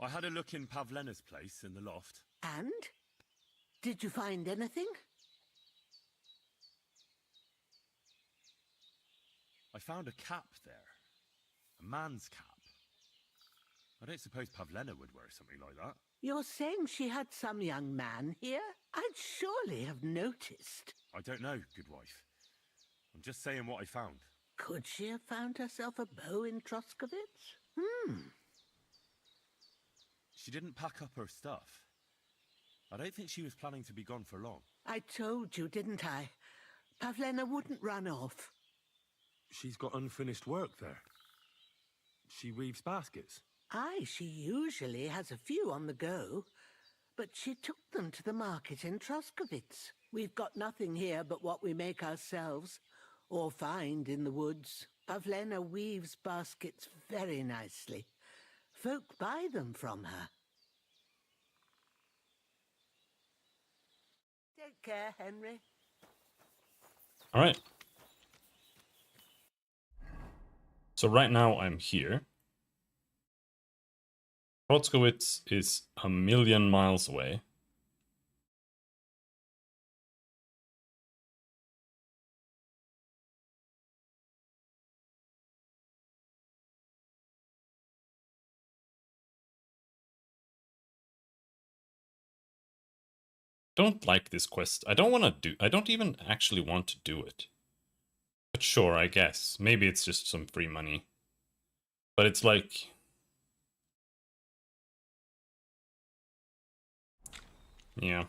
I had a look in Pavlena's place in the loft. And? Did you find anything? I found a cap there. A man's cap. I don't suppose Pavlena would wear something like that. You're saying she had some young man here? I'd surely have noticed. I don't know, good wife. I'm just saying what I found. Could she have found herself a beau in Troskovitz? She didn't pack up her stuff. I don't think she was planning to be gone for long. I told you, didn't I? Pavlena wouldn't run off. She's got unfinished work there. She weaves baskets. Aye, she usually has a few on the go, but she took them to the market in Troskovitz. We've got nothing here but what we make ourselves, or find in the woods. Pavlena weaves baskets very nicely. Folk buy them from her. Take care, Henry. All right. So right now I'm here. Trotskowitz is 1,000,000 miles away. Don't like this quest. I don't even actually want to do it. But sure, I guess. Maybe it's just some free money. But it's like... yeah.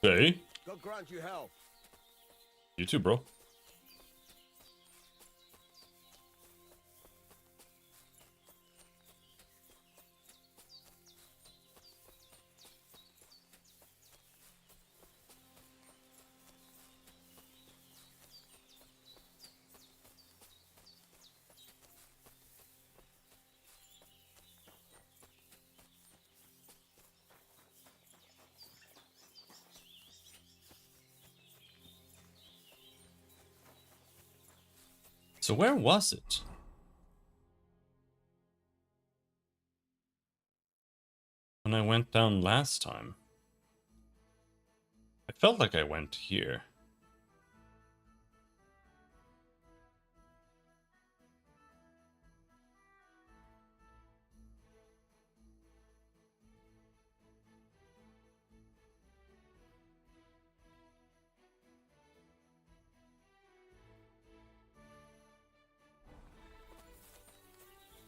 Okay. God grant you health. You too, bro. So where was it? When I went down last time. I felt like I went here.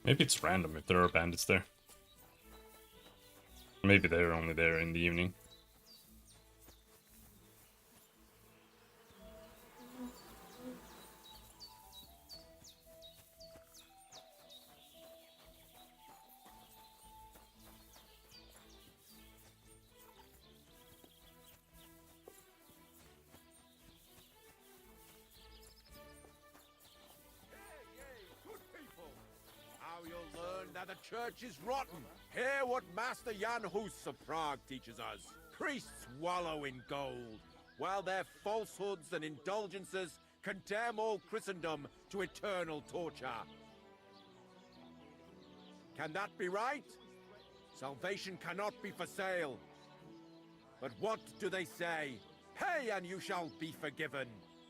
Maybe it's random if there are bandits there. Maybe they're only there in the evening. You'll learn that the church is rotten. Hear what Master Jan Hus of Prague teaches us. Priests wallow in gold, while their falsehoods and indulgences condemn all Christendom to eternal torture. Can that be right? Salvation cannot be for sale. But what do they say? Pay and you shall be forgiven.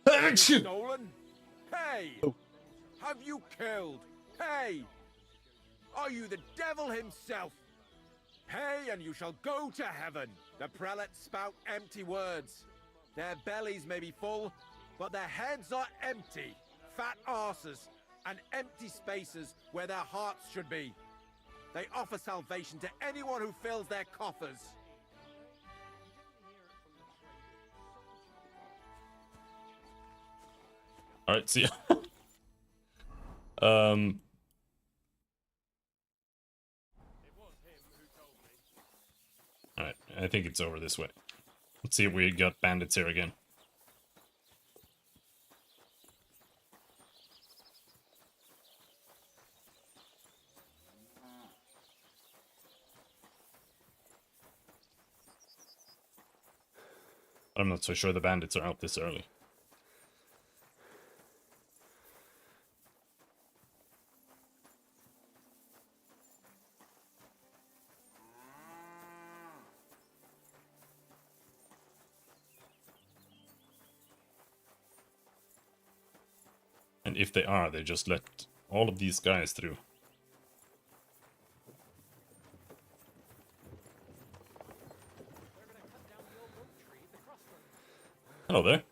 Have you stolen? Pay! Have you killed? Pay! Are you the devil himself? Pay and you shall go to heaven. The prelates spout empty words. Their bellies may be full, but their heads are empty. Fat arses and empty spaces where their hearts should be. They offer salvation to anyone who fills their coffers. Alright, see ya. Alright, I think it's over this way. Let's see if we got bandits here again. I'm not so sure the bandits are out this early. And if they are, they just let all of these guys through. Hello there.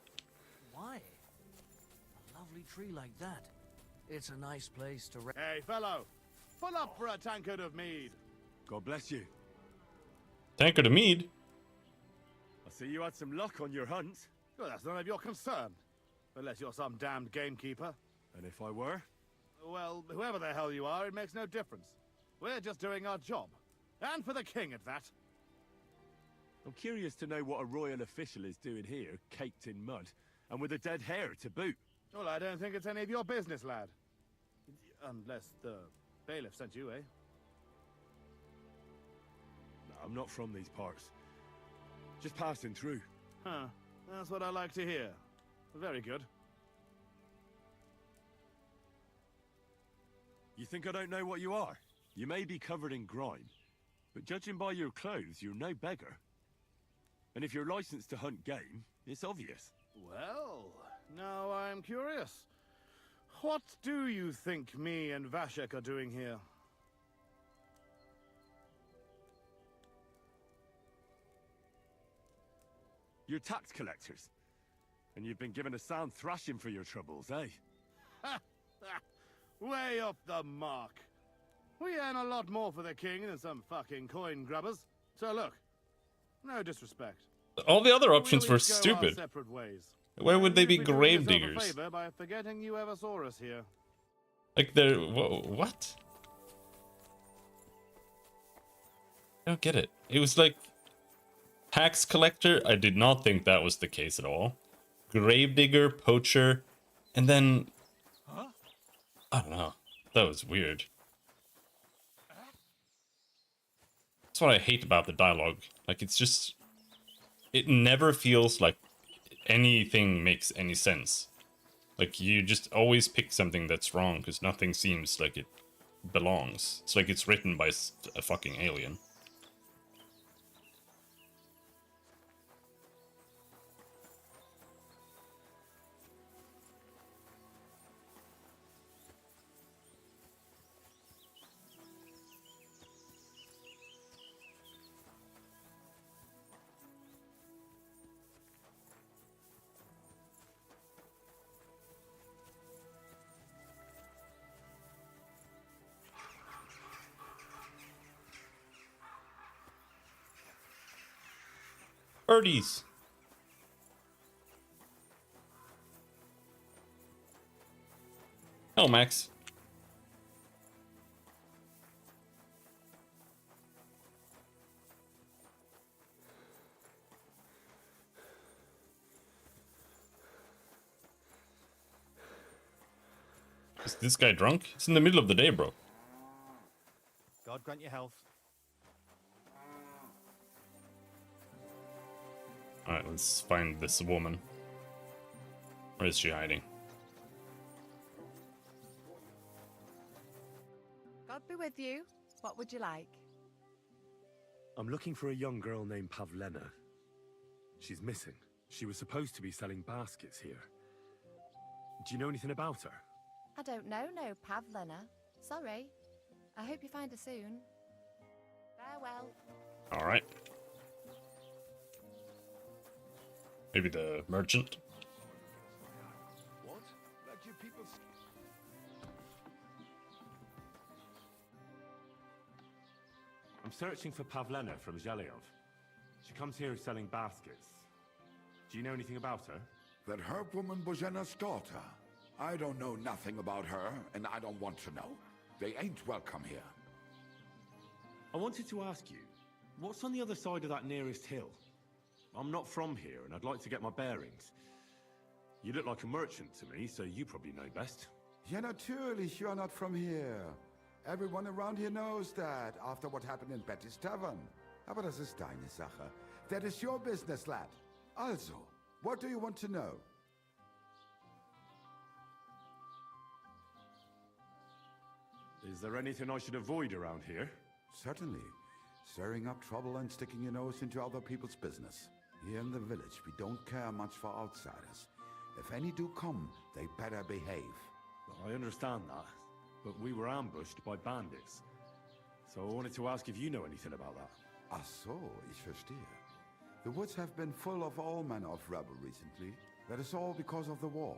Why? A lovely tree like that. It's a nice place to rest. Hey, fellow! Pull up for a tankard of mead. God bless you. Tankard of mead? I see you had some luck on your hunt. Well, that's none of your concern. Unless you're some damned gamekeeper. And if I were? Well, whoever the hell you are, it makes no difference. We're just doing our job. And for the king at that. I'm curious to know what a royal official is doing here, caked in mud, and with a dead hare to boot. Well, I don't think it's any of your business, lad. Unless the bailiff sent you, eh? No, I'm not from these parts. Just passing through. Huh. That's what I like to hear. Very good. You think I don't know what you are? You may be covered in grime, but judging by your clothes, you're no beggar. And if you're licensed to hunt game, it's obvious. Well, now I'm curious. What do you think me and Vashek are doing here? You're tax collectors. And you've been given a sound thrashing for your troubles, eh? Way off the mark. We earn a lot more for the king than some fucking coin grubbers. So look, no disrespect. All the other options We'll were each go our stupid. separate ways. Where would they be You'd doing grave yourself a diggers? favor by forgetting you ever saw us here. Like they're... what? I don't get it. It was like... tax collector? I did not think that was the case at all. Gravedigger, poacher, and then... Huh? I don't know. That was weird. That's what I hate about the dialogue. Like, it's just... it never feels like anything makes any sense. Like, you just always pick something that's wrong, because nothing seems like it belongs. It's like it's written by a fucking alien. Birdies! Oh, Max. Is this guy drunk? It's in the middle of the day, bro. God grant you health. Alright, let's find this woman. Where is she hiding? God be with you. What would you like? I'm looking for a young girl named Pavlena. She's missing. She was supposed to be selling baskets here. Do you know anything about her? I don't know, no Pavlena. Sorry. I hope you find her soon. Farewell. Alright. Maybe the merchant? What? Let you people... I'm searching for Pavlena from Zhelyov. She comes here selling baskets. Do you know anything about her? That herb woman Božena's daughter. I don't know nothing about her, and I don't want to know. They ain't welcome here. I wanted to ask you, what's on the other side of that nearest hill? I'm not from here, and I'd like to get my bearings. You look like a merchant to me, so you probably know best. Ja, natürlich, you're not from here. Everyone around here knows that, after what happened in Betty's Tavern. Aber das ist deine Sache. That is your business, lad. Also, what do you want to know? Is there anything I should avoid around here? Certainly. Stirring up trouble and sticking your nose into other people's business. Here in the village, we don't care much for outsiders. If any do come, they better behave. I understand that, but we were ambushed by bandits. So I wanted to ask if you know anything about that. Ach so, ich verstehe. The woods have been full of all manner of rebel recently. That is all because of the war.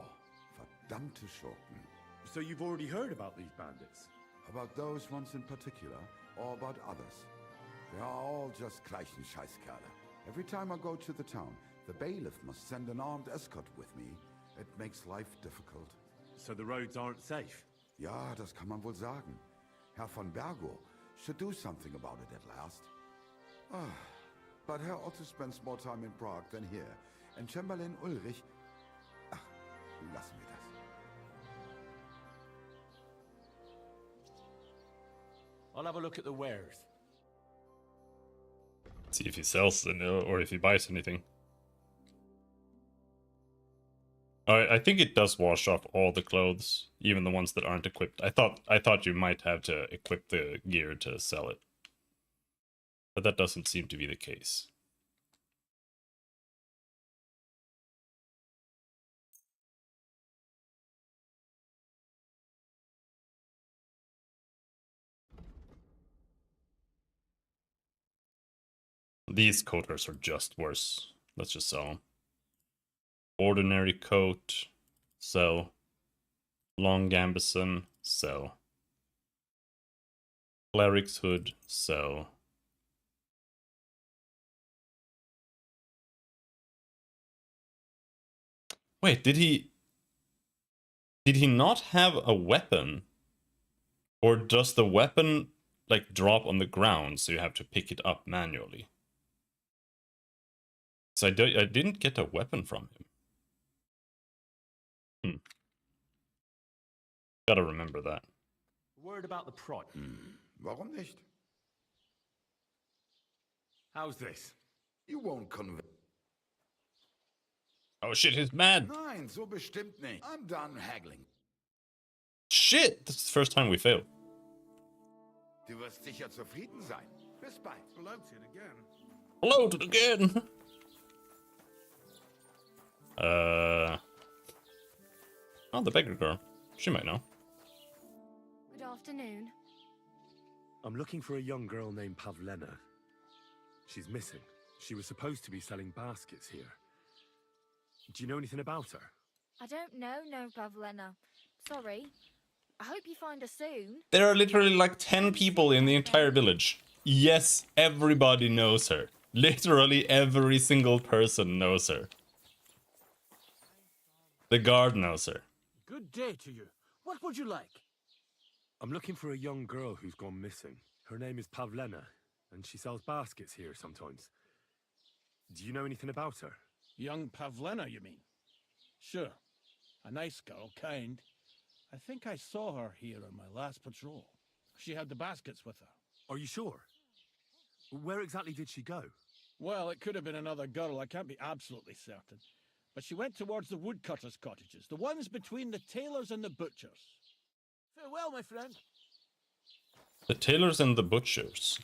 Verdammte Schurken. So you've already heard about these bandits? About those ones in particular, or about others. They are all just gleichen Scheißkerle. Every time I go to the town, the bailiff must send an armed escort with me. It makes life difficult. So the roads aren't safe? Ja, das kann man wohl sagen. Herr von Bergo should do something about it at last. But Herr Otto spends more time in Prague than here. And Chamberlain Ulrich... Ach, lassen wir das. I'll have a look at the wares. See if he sells or if he buys anything. I think it does wash off all the clothes, even the ones that aren't equipped. I thought you might have to equip the gear to sell it, but that doesn't seem to be the case. These coaters are just worse. Let's just sell them. Ordinary coat, sell. Long gambeson, sell. Cleric's hood, sell. Wait, did he not have a weapon? Or does the weapon like drop on the ground so you have to pick it up manually? So I didn't get a weapon from him. Gotta remember that. Word about the price. Warum nicht? How's this? You won't convince. Oh shit, he's mad. Nein, so bestimmt nicht. I'm done haggling. Shit, this is the first time we failed. Du wirst sicher zufrieden sein. Bis bald. Bloated again. Bloated again. Oh, the beggar girl. She might know. Good afternoon. I'm looking for a young girl named Pavlena. She's missing. She was supposed to be selling baskets here. Do you know anything about her? I don't know, no, Pavlena. Sorry. I hope you find her soon. There are literally like 10 people in the entire village. Yes, everybody knows her. Literally every single person knows her. The guard knows her. Good day to you. What would you like? I'm looking for a young girl who's gone missing. Her name is Pavlena, and she sells baskets here sometimes. Do you know anything about her? Young Pavlena, you mean? Sure. A nice girl, kind. I think I saw her here on my last patrol. She had the baskets with her. Are you sure? Where exactly did she go? Well, it could have been another girl. I can't be absolutely certain. But she went towards the woodcutters' cottages, the ones between the tailors and the butchers. Farewell, my friend. The tailors and the butchers.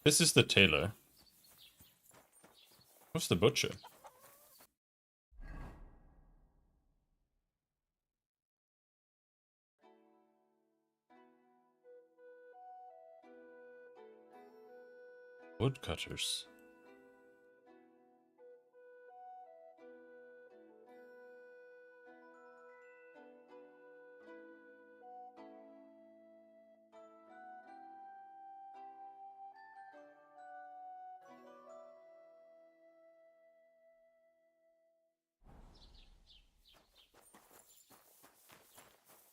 This is the tailor. Who's the butcher? Woodcutters.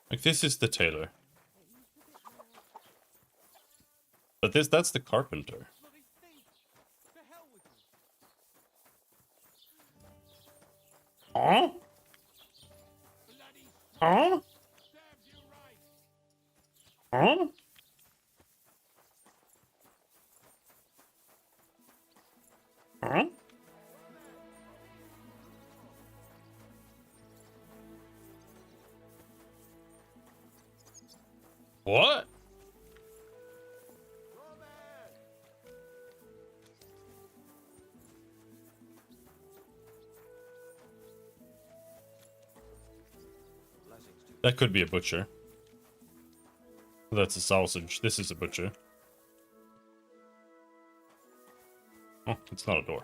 Like, this is the tailor. But that's the carpenter. Huh? Huh? Huh? Huh? What? That could be a butcher. That's a sausage. This is a butcher. Oh, it's not a door.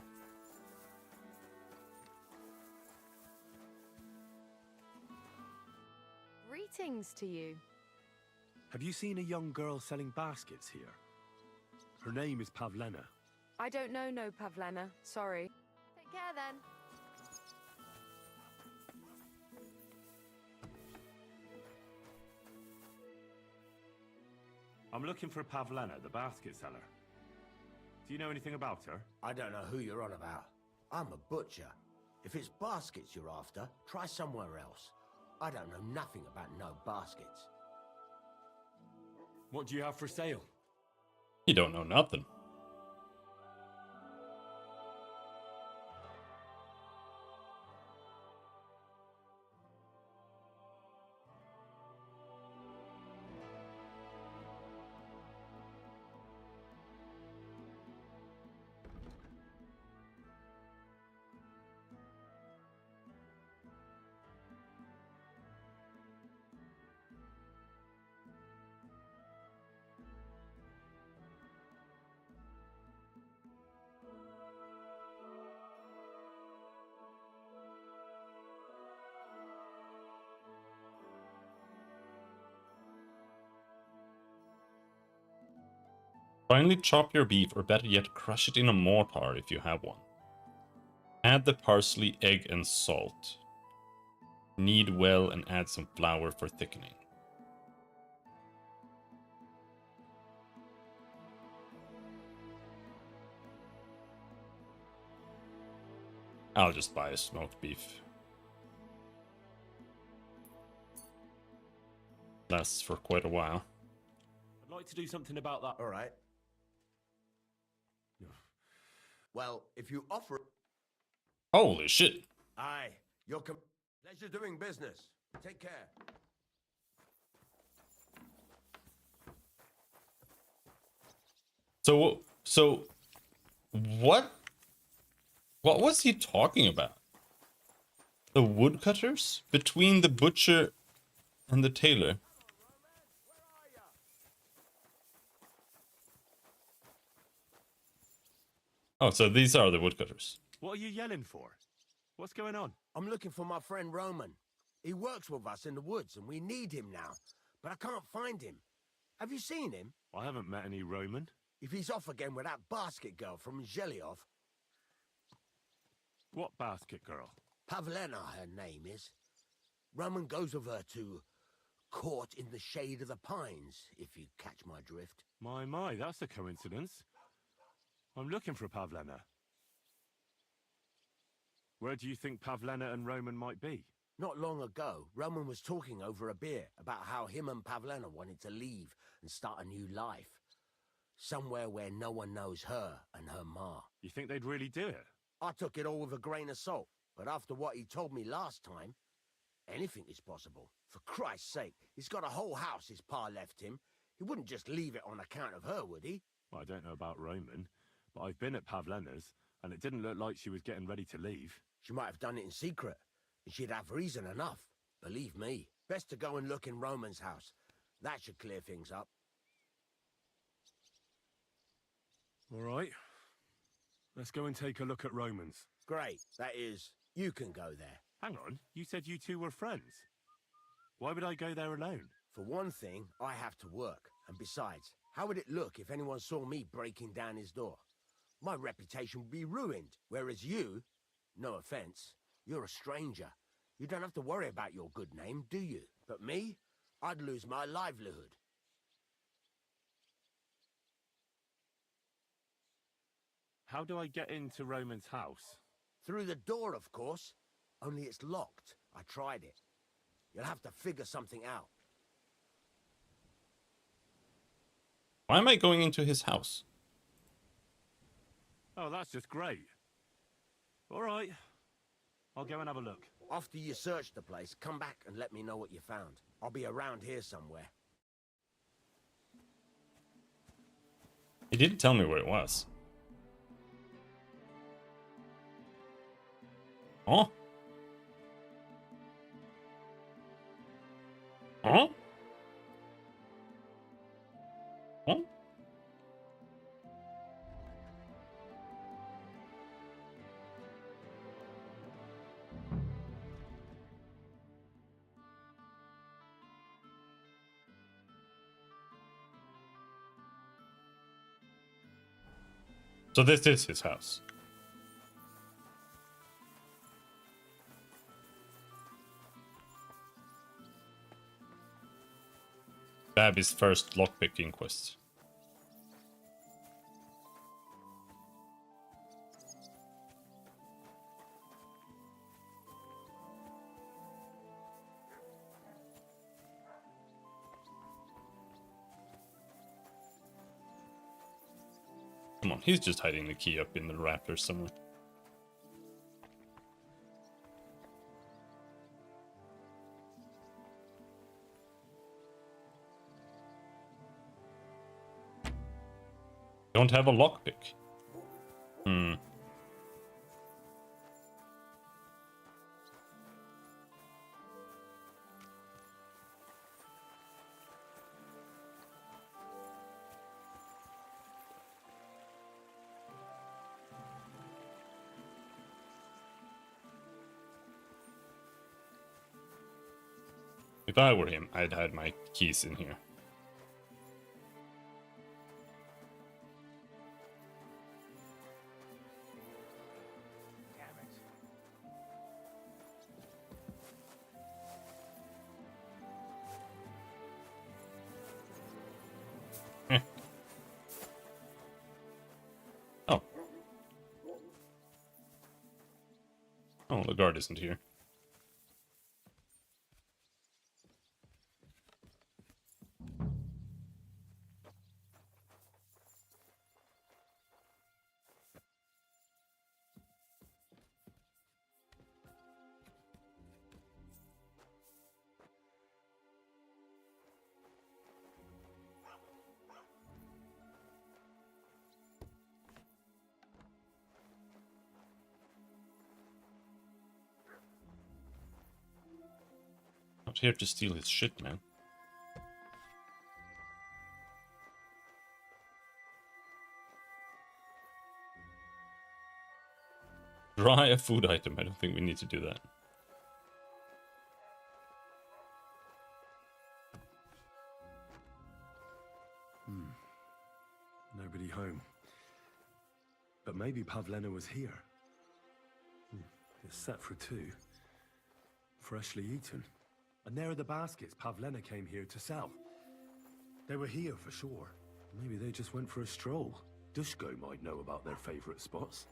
Greetings to you. Have you seen a young girl selling baskets here? Her name is Pavlena. I don't know no Pavlena. Sorry. Take care then. I'm looking for Pavlena, the basket seller. Do you know anything about her? I don't know who you're on about. I'm a butcher. If it's baskets you're after, try somewhere else. I don't know nothing about no baskets. What do you have for sale? You don't know nothing. Finely chop your beef, or better yet, crush it in a mortar if you have one. Add the parsley, egg, and salt. Knead well and add some flour for thickening. I'll just buy a smoked beef. Lasts for quite a while. I'd like to do something about that. All right. Well, if you offer... Holy shit. Aye, pleasure doing business. Take care. So what was he talking about? The woodcutters? Between the butcher and the tailor? Oh, so these are the woodcutters. What are you yelling for? What's going on? I'm looking for my friend Roman. He works with us in the woods and we need him now. But I can't find him. Have you seen him? I haven't met any Roman. If he's off again with that basket girl from Zhelyov. What basket girl? Pavlena, her name is. Roman goes with her to court in the shade of the pines, if you catch my drift. My, that's a coincidence. I'm looking for Pavlena. Where do you think Pavlena and Roman might be? Not long ago, Roman was talking over a beer about how him and Pavlena wanted to leave and start a new life. Somewhere where no one knows her and her ma. You think they'd really do it? I took it all with a grain of salt, but after what he told me last time, anything is possible. For Christ's sake, he's got a whole house his pa left him. He wouldn't just leave it on account of her, would he? Well, I don't know about Roman, but I've been at Pavlena's, and it didn't look like she was getting ready to leave. She might have done it in secret, and she'd have reason enough. Believe me. Best to go and look in Roman's house. That should clear things up. All right. Let's go and take a look at Roman's. Great. That is, you can go there. Hang on, you said you two were friends. Why would I go there alone? For one thing, I have to work. And besides, how would it look if anyone saw me breaking down his door? My reputation would be ruined. Whereas you, no offense, you're a stranger. You don't have to worry about your good name, do you? But me, I'd lose my livelihood. How do I get into Roman's house? Through the door, of course. Only it's locked. I tried it. You'll have to figure something out. Why am I going into his house? Oh, that's just great. All right. I'll go and have a look. After you search the place, come back and let me know what you found. I'll be around here somewhere. He didn't tell me where it was. Oh? Huh? Huh? So this is his house. Babby's first lockpicking quest. Come on, he's just hiding the key up in the raptor somewhere. Don't have a lockpick. Hmm. If I were him, I'd had my keys in here. Oh. Oh, the guard isn't here. Not here to steal his shit, man. Dry a food item. I don't think we need to do that. Nobody home. But maybe Pavlena was here. It's set for 2. Freshly eaten. And there are the baskets Pavlena came here to sell. They were here for sure. Maybe they just went for a stroll. Dushko might know about their favorite spots.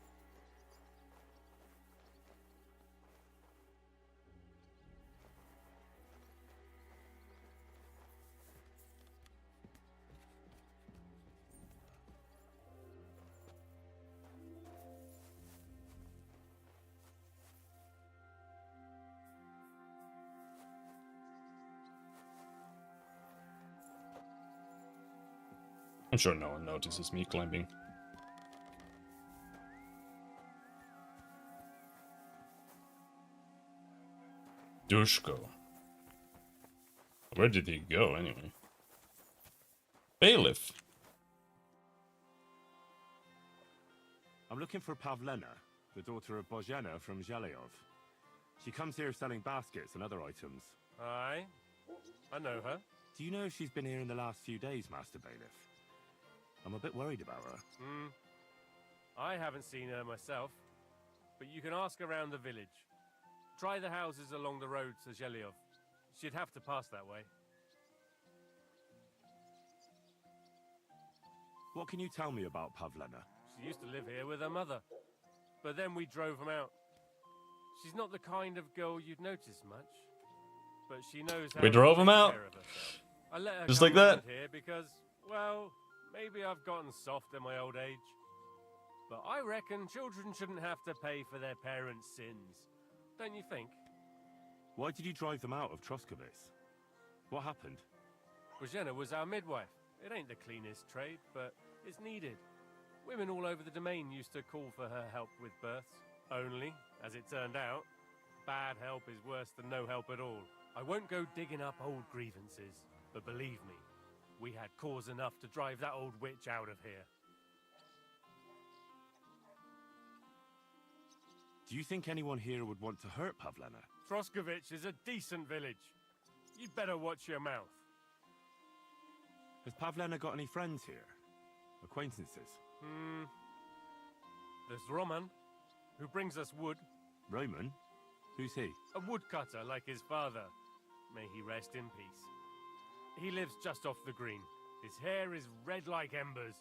I'm sure no one notices me climbing. Dushko. Where did he go, anyway? Bailiff. I'm looking for Pavlena, the daughter of Bozhena from Zhelyov. She comes here selling baskets and other items. Aye, I know her. Do you know if she's been here in the last few days, Master Bailiff? I'm a bit worried about her. I haven't seen her myself, but you can ask around the village. Try the houses along the road to Zhelyov. She'd have to pass that way. What can you tell me about Pavlena? She used to live here with her mother, but then we drove them out. She's not the kind of girl you'd notice much, but she knows how We drove to him take out? care of herself. I let her Just come like that? around here because, well, maybe I've gotten soft in my old age. But I reckon children shouldn't have to pay for their parents' sins. Don't you think? Why did you drive them out of Troskovitz? What happened? Bozhena was our midwife. It ain't the cleanest trade, but it's needed. Women all over the domain used to call for her help with births. Only, as it turned out, bad help is worse than no help at all. I won't go digging up old grievances, but believe me, we had cause enough to drive that old witch out of here. Do you think anyone here would want to hurt Pavlena? Troskovitz is a decent village. You'd better watch your mouth. Has Pavlena got any friends here? Acquaintances? There's Roman, who brings us wood. Roman? Who's he? A woodcutter like his father. May he rest in peace. He lives just off the green. His hair is red like embers.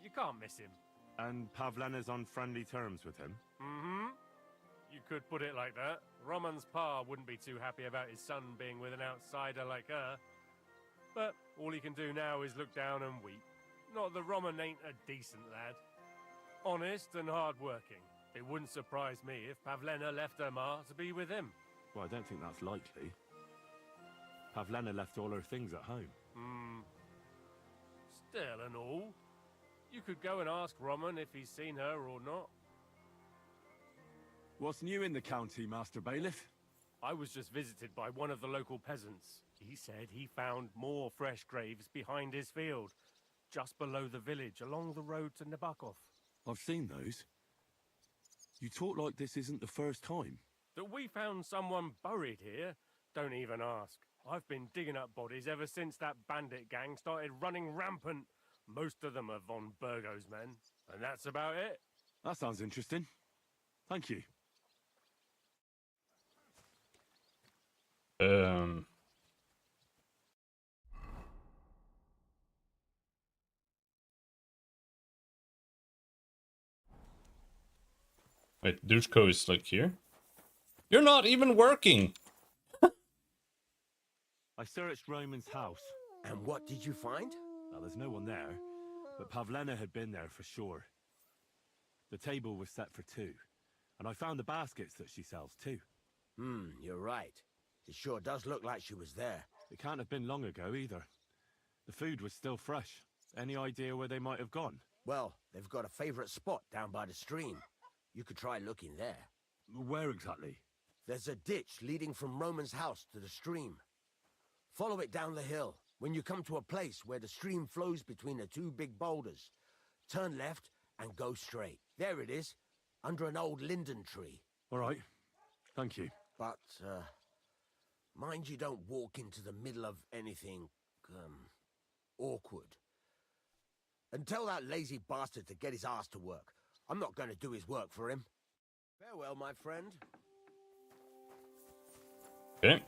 You can't miss him. And Pavlena's on friendly terms with him? You could put it like that. Roman's pa wouldn't be too happy about his son being with an outsider like her. But all he can do now is look down and weep. Not that Roman ain't a decent lad. Honest and hard-working. It wouldn't surprise me if Pavlena left her ma to be with him. Well, I don't think that's likely. Pavlena left all her things at home. Still and all, you could go and ask Roman if he's seen her or not. What's new in the county, Master Bailiff? I was just visited by one of the local peasants. He said he found more fresh graves behind his field, just below the village, along the road to Nabokov. I've seen those. You talk like this isn't the first time. That we found someone buried here? Don't even ask. I've been digging up bodies ever since that bandit gang started running rampant. Most of them are von Burgo's men, and that's about it. That sounds interesting. Thank you. Wait, Dushko is like here? You're not even working! I searched Roman's house. And what did you find? Well, there's no one there, but Pavlena had been there for sure. The table was set for 2, and I found the baskets that she sells too. You're right. It sure does look like she was there. It can't have been long ago either. The food was still fresh. Any idea where they might have gone? Well, they've got a favorite spot down by the stream. You could try looking there. Where exactly? There's a ditch leading from Roman's house to the stream. Follow it down the hill. When you come to a place where the stream flows between the two big boulders, turn left and go straight. There it is, under an old linden tree. All right. Thank you. But, mind you don't walk into the middle of anything, awkward. And tell that lazy bastard to get his ass to work. I'm not going to do his work for him. Farewell, my friend. Okay.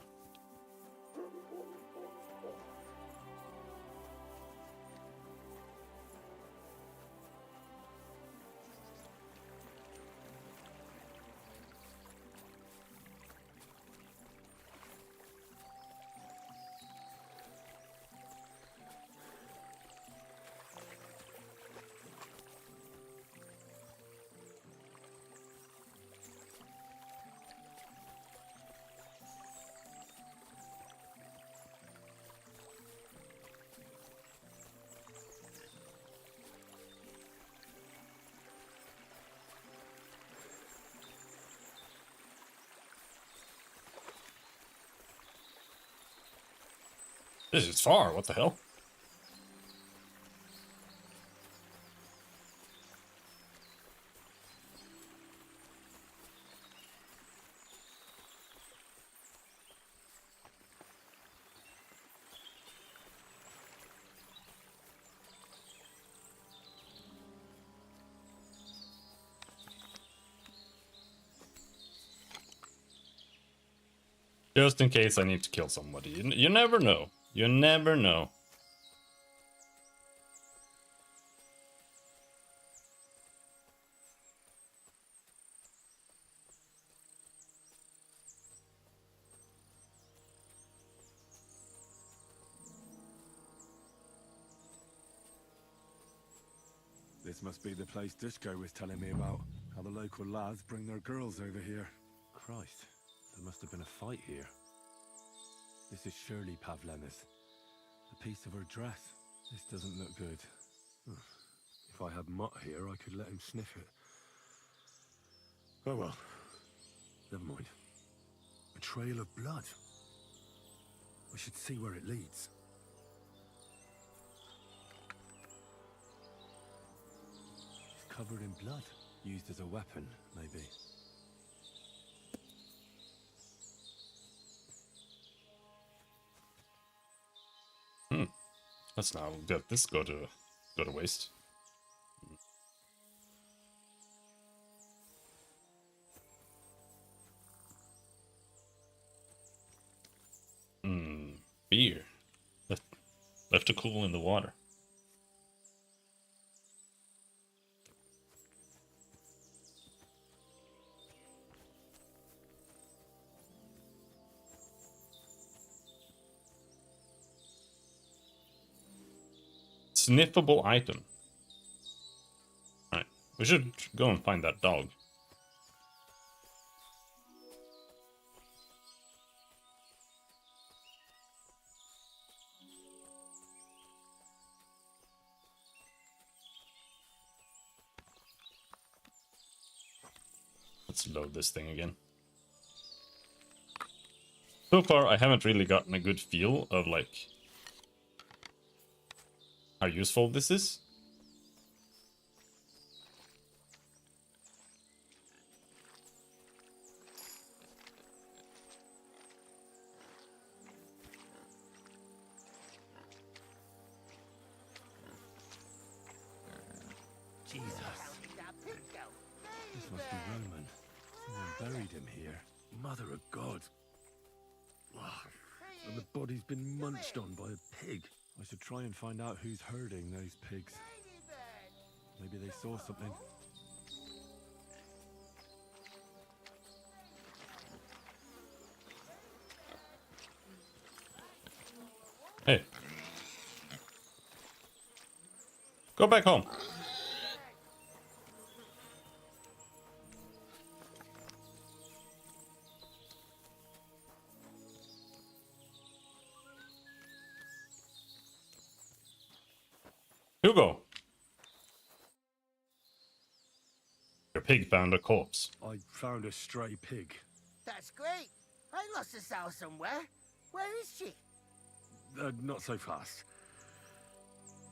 This is far, what the hell? Just in case I need to kill somebody. You never know. You never know. This must be the place Dushko was telling me about. How the local lads bring their girls over here. Christ, there must have been a fight here. This is surely Pavlena's. A piece of her dress. This doesn't look good. If I had Mutt here, I could let him sniff it. Oh well. Never mind. A trail of blood. I should see where it leads. It's covered in blood. Used as a weapon, maybe. Let's now let this go to waste. Beer. Left to cool in the water. Sniffable item. Alright, we should go and find that dog. Let's load this thing again. So far, I haven't really gotten a good feel of, like, how useful this is. Jesus. This must be Roman. Someone buried him here. Mother of God. And the body's been munched on by a pig. I should try and find out who's herding those pigs. Maybe they saw something. Hey. Go back home. Hugo! Your pig found a corpse. I found a stray pig. That's great. I lost a sow somewhere. Where is she? Not so fast.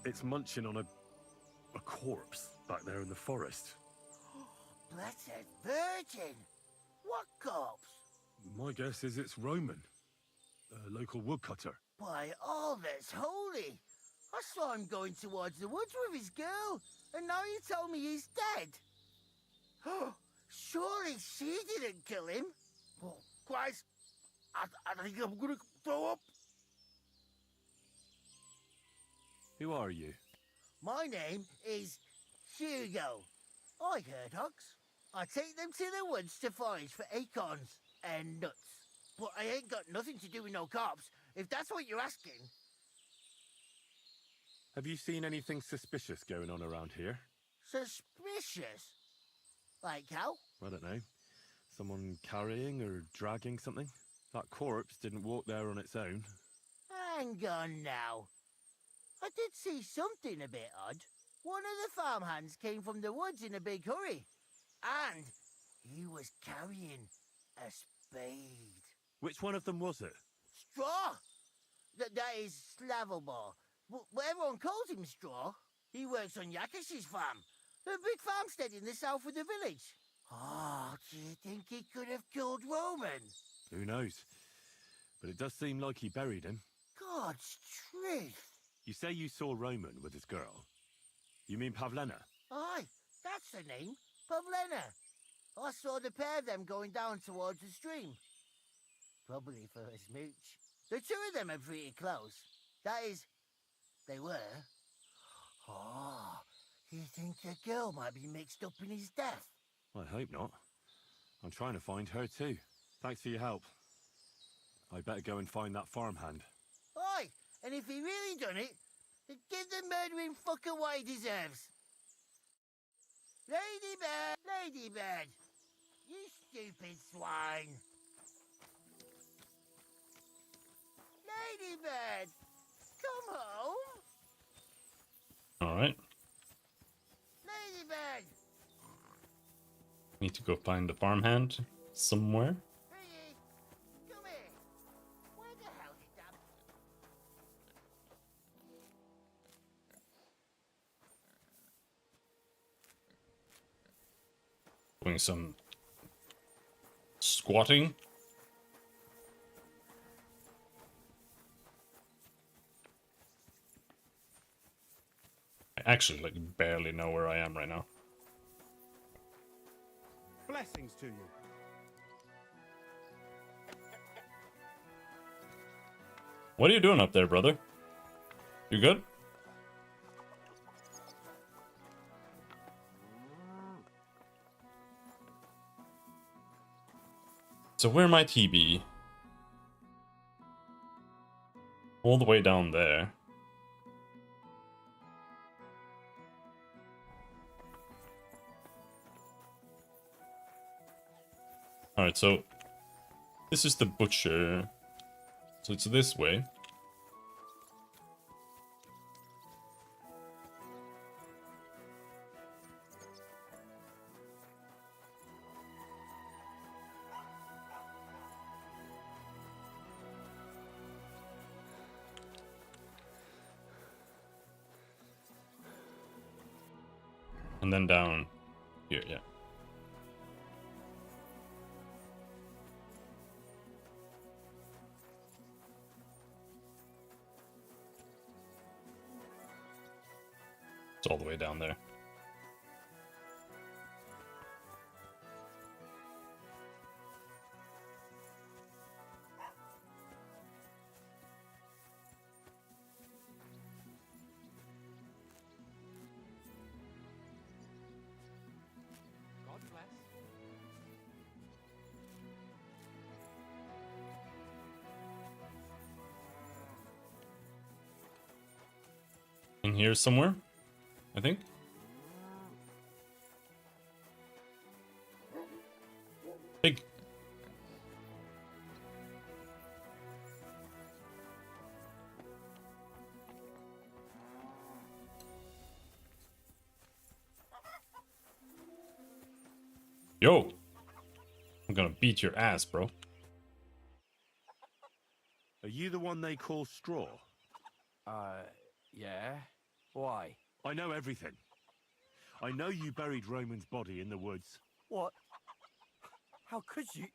It's munching on a corpse back there in the forest. Blessed Virgin! What corpse? My guess is it's Roman, a local woodcutter. By all that's holy! I saw him going towards the woods with his girl, and now you tell me he's dead. Surely she didn't kill him. Oh, Christ! I think I'm gonna throw up. Who are you? My name is Hugo. I herd hogs. I take them to the woods to forage for acorns and nuts. But I ain't got nothing to do with no cops, if that's what you're asking. Have you seen anything suspicious going on around here? Suspicious? Like how? I don't know. Someone carrying or dragging something? That corpse didn't walk there on its own. Hang on now. I did see something a bit odd. One of the farmhands came from the woods in a big hurry. And he was carrying a spade. Which one of them was it? Straw! That is Slavobor. But everyone calls him Straw. He works on Yakish's farm. A big farmstead in the south of the village. Oh, do you think he could have killed Roman? Who knows? But it does seem like he buried him. God's truth. You say you saw Roman with his girl. You mean Pavlena? Aye, that's the name. Pavlena. I saw the pair of them going down towards the stream. Probably for a smooch. The two of them are pretty close. That is, they were. Oh, you think the girl might be mixed up in his death? I hope not. I'm trying to find her too. Thanks for your help. I better go and find that farmhand. Aye, and if he really done it, then give the murdering fucker what he deserves. Ladybird! Ladybird! You stupid swine! Ladybird! Come home! Alright. Ladybird! Need to go find the farmhand somewhere. Pretty! Come here! Where the hell did that... Doing some squatting. I actually like barely know where I am right now. Blessings to you. What are you doing up there, brother? You good? So where might he be? All the way down there. Alright, so this is the butcher. So it's this way. And then down here, yeah. It's all the way down there. God bless. In here somewhere, I think. Pig. Yo. I'm gonna beat your ass, bro. Are you the one they call Straw? Yeah? Why? I know everything. I know you buried Roman's body in the woods. What? How could you?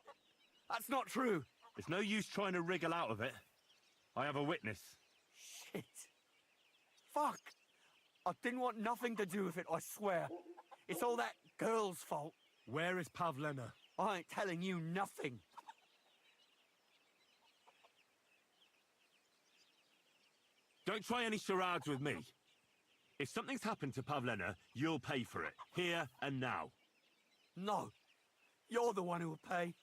That's not true. It's no use trying to wriggle out of it. I have a witness. Shit. Fuck. I didn't want nothing to do with it, I swear. It's all that girl's fault. Where is Pavlena? I ain't telling you nothing. Don't try any charades with me. If something's happened to Pavlena, you'll pay for it. Here and now. No. You're the one who will pay.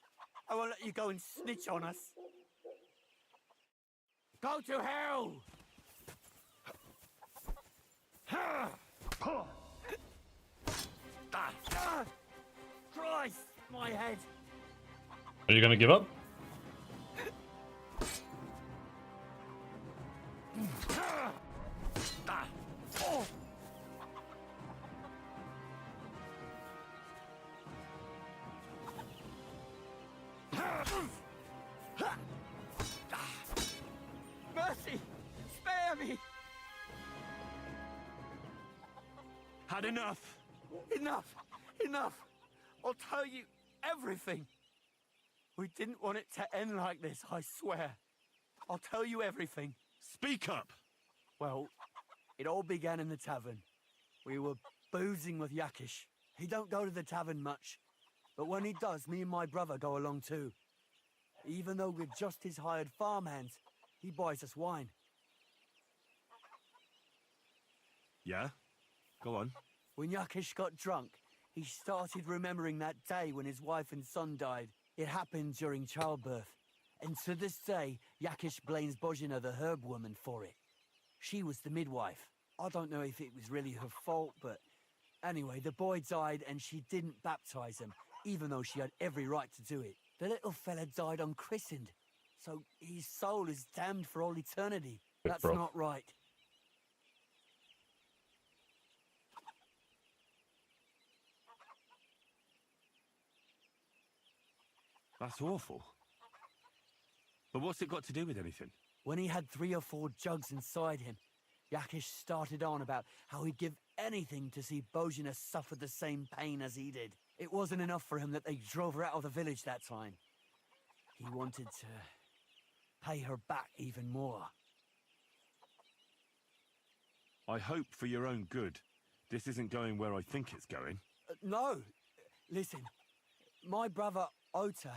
I won't let you go and snitch on us. Go to hell! Christ, my head! Are you gonna give up? Mercy! Spare me! Had enough! Enough! Enough! I'll tell you everything! We didn't want it to end like this, I swear. I'll tell you everything. Speak up! Well, it all began in the tavern. We were boozing with Yakish. He don't go to the tavern much, but when he does, me and my brother go along too. Even though we're just his hired farmhands, he buys us wine. Yeah? Go on. When Yakish got drunk, he started remembering that day when his wife and son died. It happened during childbirth. And to this day, Yakish blames Bozhina, the herb woman, for it. She was the midwife. I don't know if it was really her fault, but anyway, the boy died and she didn't baptize him, even though she had every right to do it. The little fella died unchristened, so his soul is damned for all eternity. That's not right. That's awful. But what's it got to do with anything? When he had 3 or 4 jugs inside him, Yakish started on about how he'd give anything to see Bozhina suffer the same pain as he did. It wasn't enough for him that they drove her out of the village that time. He wanted to pay her back even more. I hope for your own good, this isn't going where I think it's going. No. Listen, my brother Ota,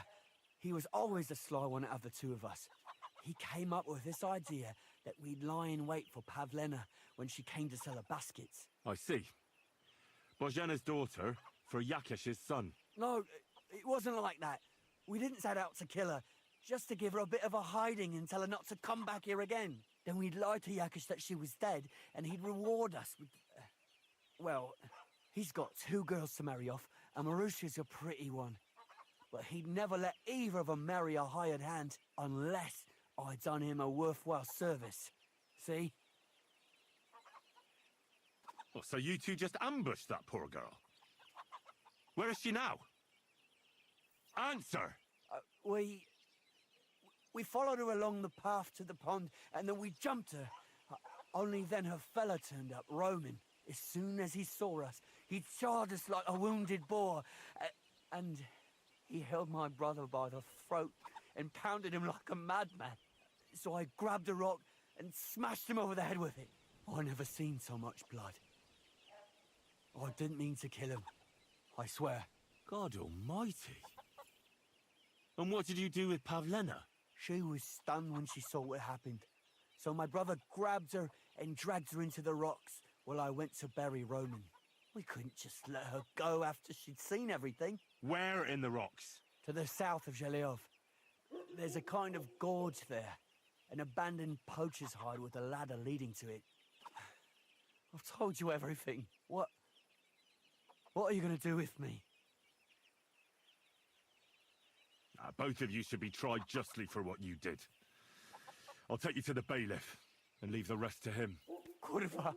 he was always the sly one out of the two of us. He came up with this idea that we'd lie in wait for Pavlena when she came to sell her baskets. I see. Bozhana's daughter for Yakish's son. No, it wasn't like that. We didn't set out to kill her, just to give her a bit of a hiding and tell her not to come back here again. Then we'd lie to Yakish that she was dead, and he'd reward us with... well, he's got 2 girls to marry off, and Marusha's a pretty one. But he'd never let either of them marry a hired hand unless I'd done him a worthwhile service. See? Oh, so you two just ambushed that poor girl? Where is she now? Answer! We followed her along the path to the pond, and then we jumped her. Only then her fella turned up, Roman. As soon as he saw us, he charged us like a wounded boar. And he held my brother by the throat and pounded him like a madman. So I grabbed a rock and smashed him over the head with it. I never seen so much blood. I didn't mean to kill him, I swear. God almighty. And what did you do with Pavlena? She was stunned when she saw what happened. So my brother grabbed her and dragged her into the rocks while I went to bury Roman. We couldn't just let her go after she'd seen everything. Where in the rocks? To the south of Zheleov. There's a kind of gorge there. An abandoned poacher's hide with a ladder leading to it. I've told you everything. What are you going to do with me? Both of you should be tried justly for what you did. I'll take you to the bailiff and leave the rest to him. Kurva,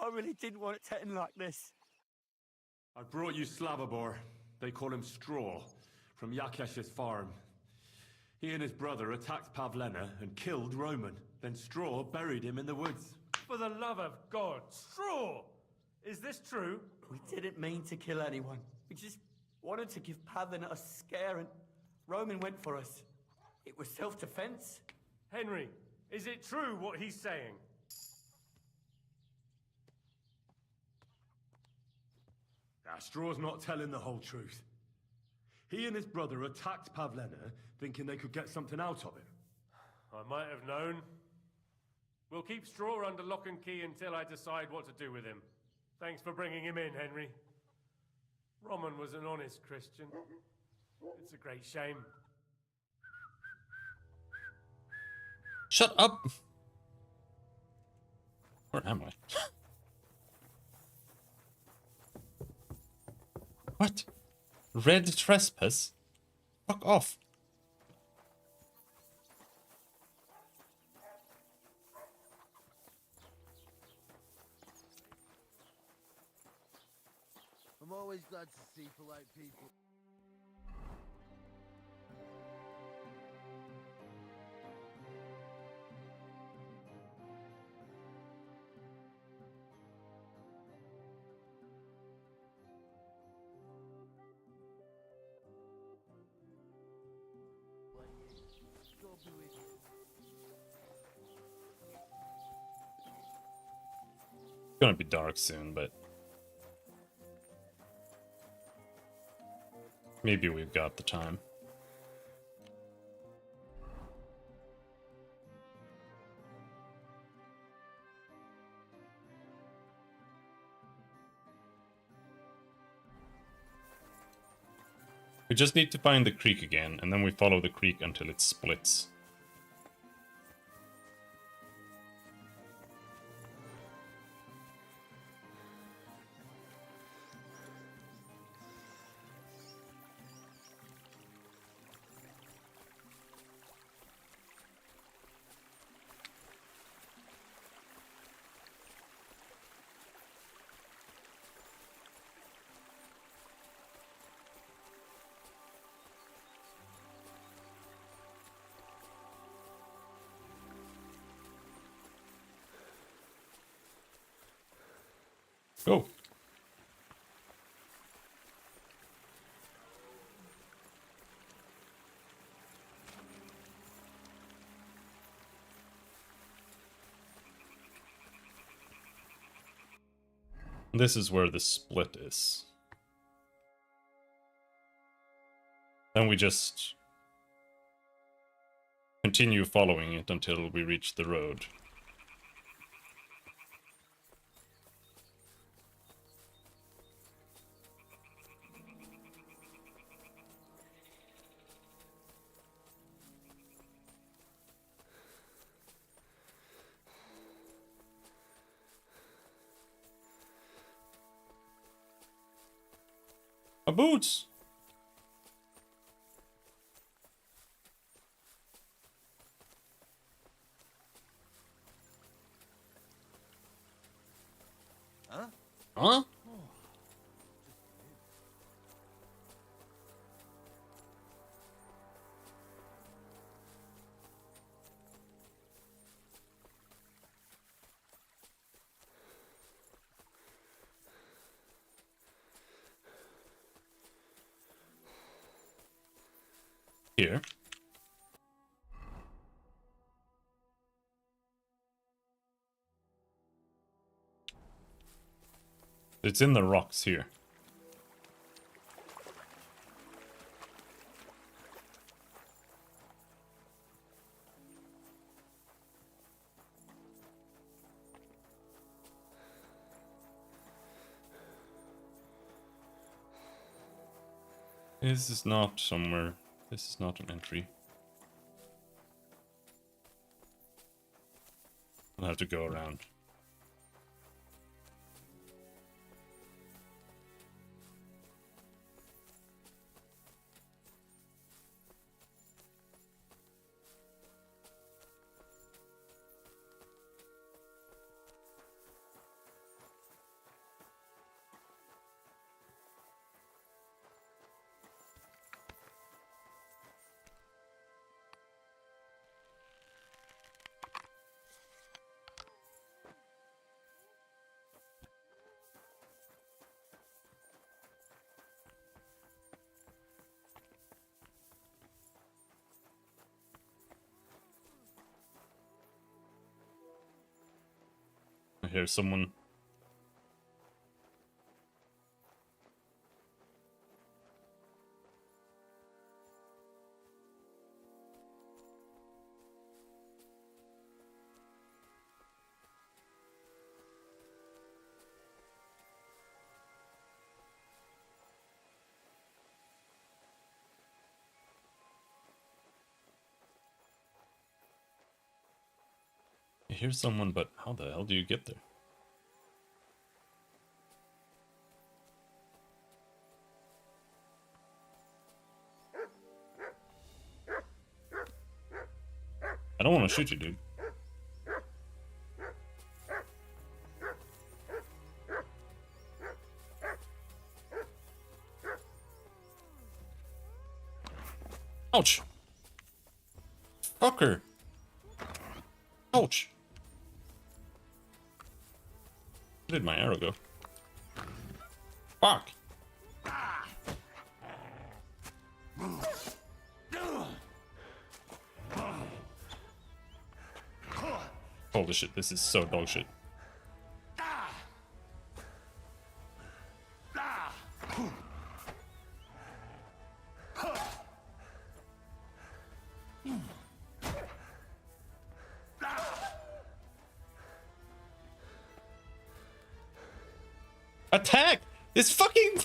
I really didn't want it to end like this. I brought you Slavobor. They call him Straw. from Yakesh's farm. He and his brother attacked Pavlena and killed Roman. Then Straw buried him in the woods. For the love of God, Straw! Is this true? We didn't mean to kill anyone. We just wanted to give Pavlina a scare and Roman went for us. It was self-defense. Henry, is it true what he's saying? Straw's not telling the whole truth. He and his brother attacked Pavlena, thinking they could get something out of him. I might have known. We'll keep Straw under lock and key until I decide what to do with him. Thanks for bringing him in, Henry. Roman was an honest Christian. It's a great shame. Shut up! Where am I? What? Red trespass? Fuck off. I'm always glad to see polite people. It's gonna be dark soon, but maybe we've got the time. We just need to find the creek again, and then we follow the creek until it splits. Go. This is where the split is. Then we just continue following it until we reach the road. My boots! Huh? Huh? Here. It's in the rocks here. This is not somewhere. This is not an entry. I'll have to go around. hear someone. I hear someone, but how the hell do you get there? I don't want to shoot you, dude. Ouch! Fucker! Ouch! Where did my arrow go? Fuck! Holy shit, this is so dog shit. Attack! This fucking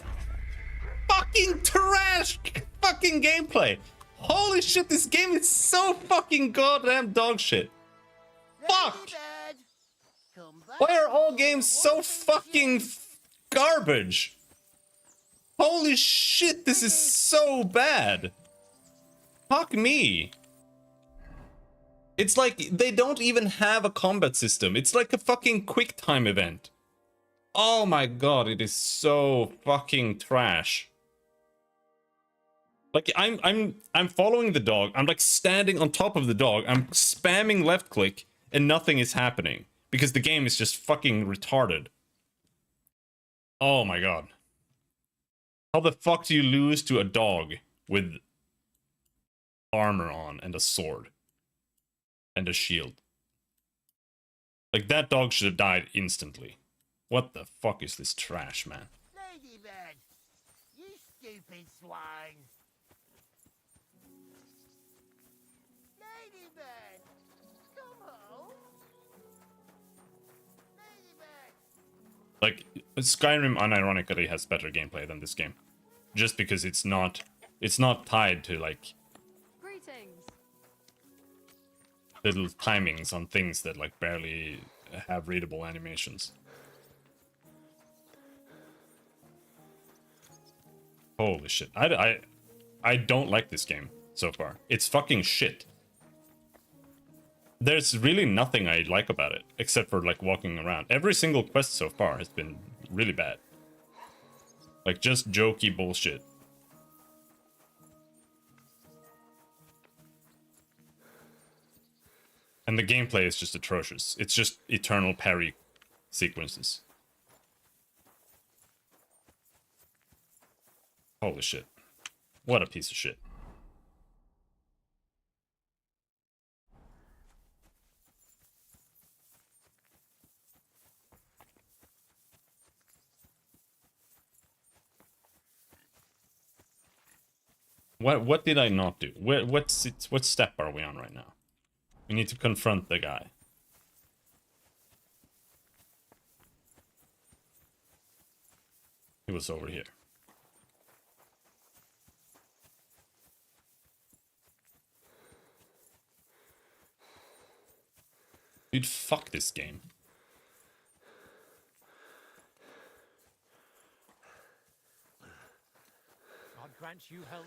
trash fucking gameplay. Holy shit, this game is so fucking goddamn dog shit. Fuck! Why are all games so fucking garbage? Holy shit, this is so bad. Fuck me. It's like they don't even have a combat system. It's like a fucking quick time event. Oh my god, it is so fucking trash. Like I'm following the dog. I'm like standing on top of the dog. I'm spamming left click and nothing is happening because the game is just fucking retarded. Oh my god. How the fuck do you lose to a dog with armor on and a sword and a shield? Like that dog should have died instantly. What the fuck is this trash, man? Ladybird, you stupid swine. Ladybird, come home. Ladybird. Like Skyrim unironically has better gameplay than this game. Just because it's not tied to like Greetings. little timings on things that like barely have readable animations. Holy shit. I don't like this game so far. It's fucking shit. There's really nothing I like about it, except for like walking around. Every single quest so far has been really bad. Like just jokey bullshit. And the gameplay is just atrocious. It's just eternal parry sequences. Holy shit. What a piece of shit. What did I not do? What step are we on right now? We need to confront the guy. He was over here. Dude, fuck this game. God grant you health.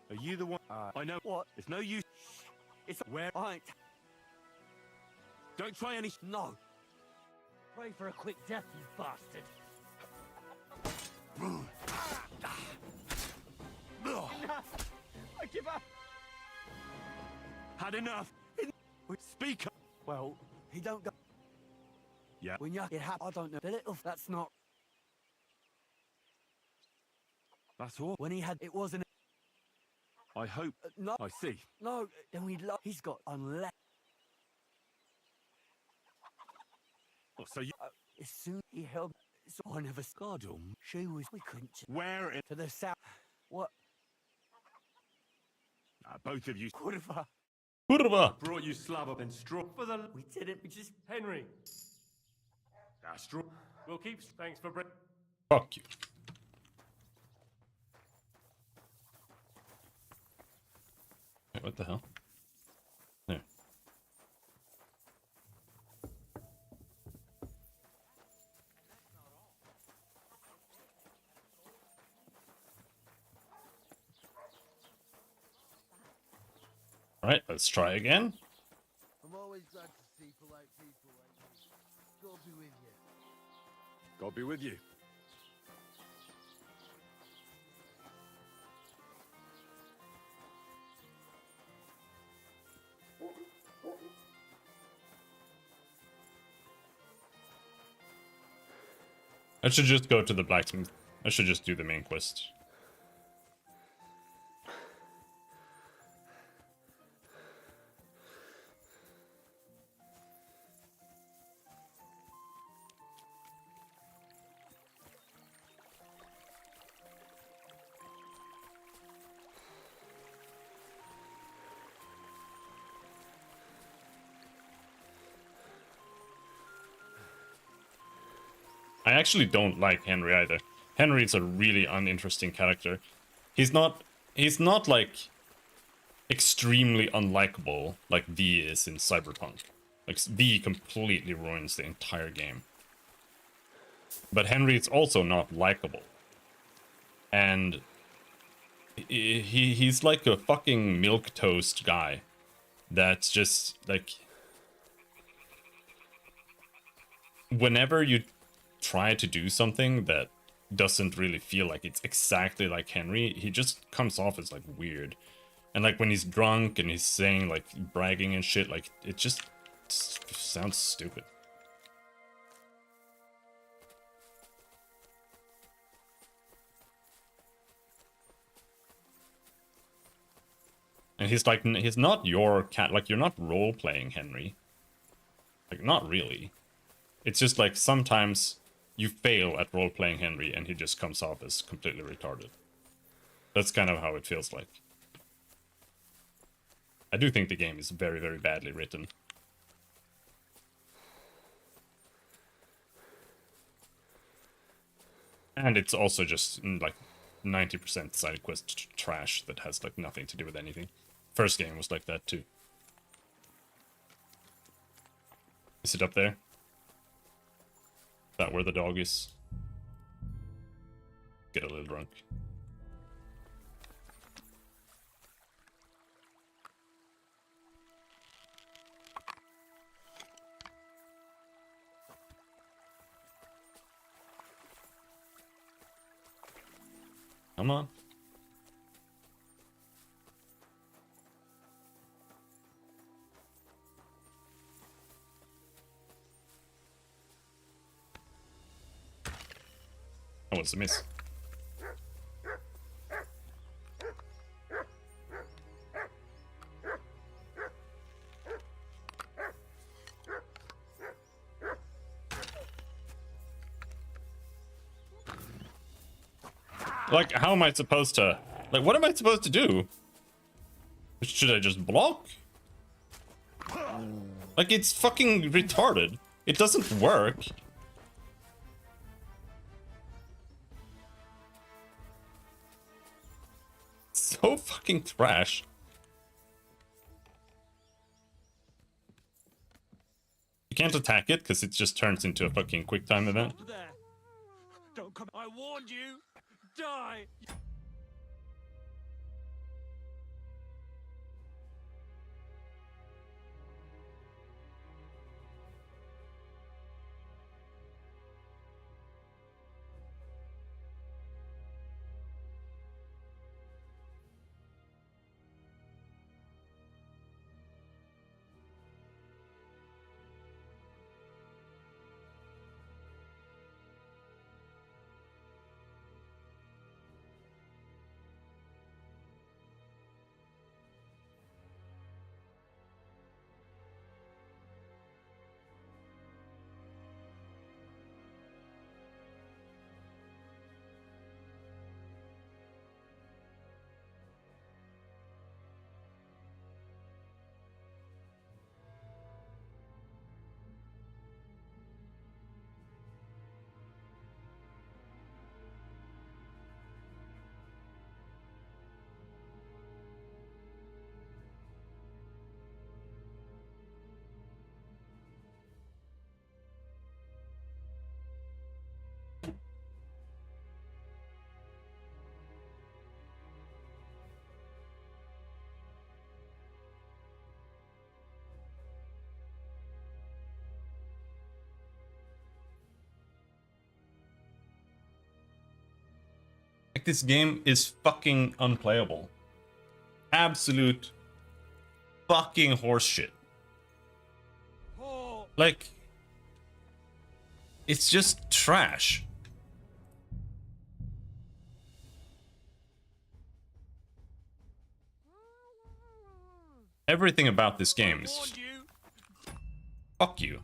Are you the one? I know what. It's no use. It's where I. Don't try any. No. Pray for a quick death, you bastard. Enough. I give up. Had enough. Speak up. Well, he don't go. Yeah. When it happened, I don't know. The little... That's not... That's all? When he had... It wasn't... I hope... no. I see. No, then we'd love... He's got unless... Oh, so you... as soon he held... So I never... Scardum. She was... We couldn't... Where in... To the south. What? Both of you... Kurva. Kurva! Brought you slab up and straw for the... We didn't, we just... Henry, straw. we'll keep... Thanks for... Fuck you. Wait, what the hell? There. Alright, let's try again. I'm always glad to see polite people like you. God be with you. God be with you. I should just go to the blacksmith. I should just do the main quest. I actually don't like Henry either. Henry is a really uninteresting character. He's not like extremely unlikable like V is in Cyberpunk. Like V completely ruins the entire game. But Henry is also not likable. And he's like a fucking milquetoast guy that's just like, whenever you try to do something that doesn't really feel like it's exactly like Henry, he just comes off as like weird. And like when he's drunk and he's saying like bragging and shit, like it just sounds stupid. And he's like, he's not your cat, like you're not role-playing Henry. Like, not really. It's just like sometimes you fail at role-playing Henry and he just comes off as completely retarded. That's kind of how it feels like. I do think the game is very, very badly written. And it's also just like 90% side quest trash that has like nothing to do with anything. First game was like that too. Is it up there? Is that where the dog is? Get a little drunk. Come on. Oh, it's a miss. Like, how am I supposed to... Like, what am I supposed to do? Should I just block? Like, it's fucking retarded. It doesn't work. So fucking trash. You can't attack it because it just turns into a fucking quick time event. There. Don't come. I warned you. Die. Like, this game is fucking unplayable. Absolute fucking horseshit. Like, it's just trash. Everything about this game is... Fuck you.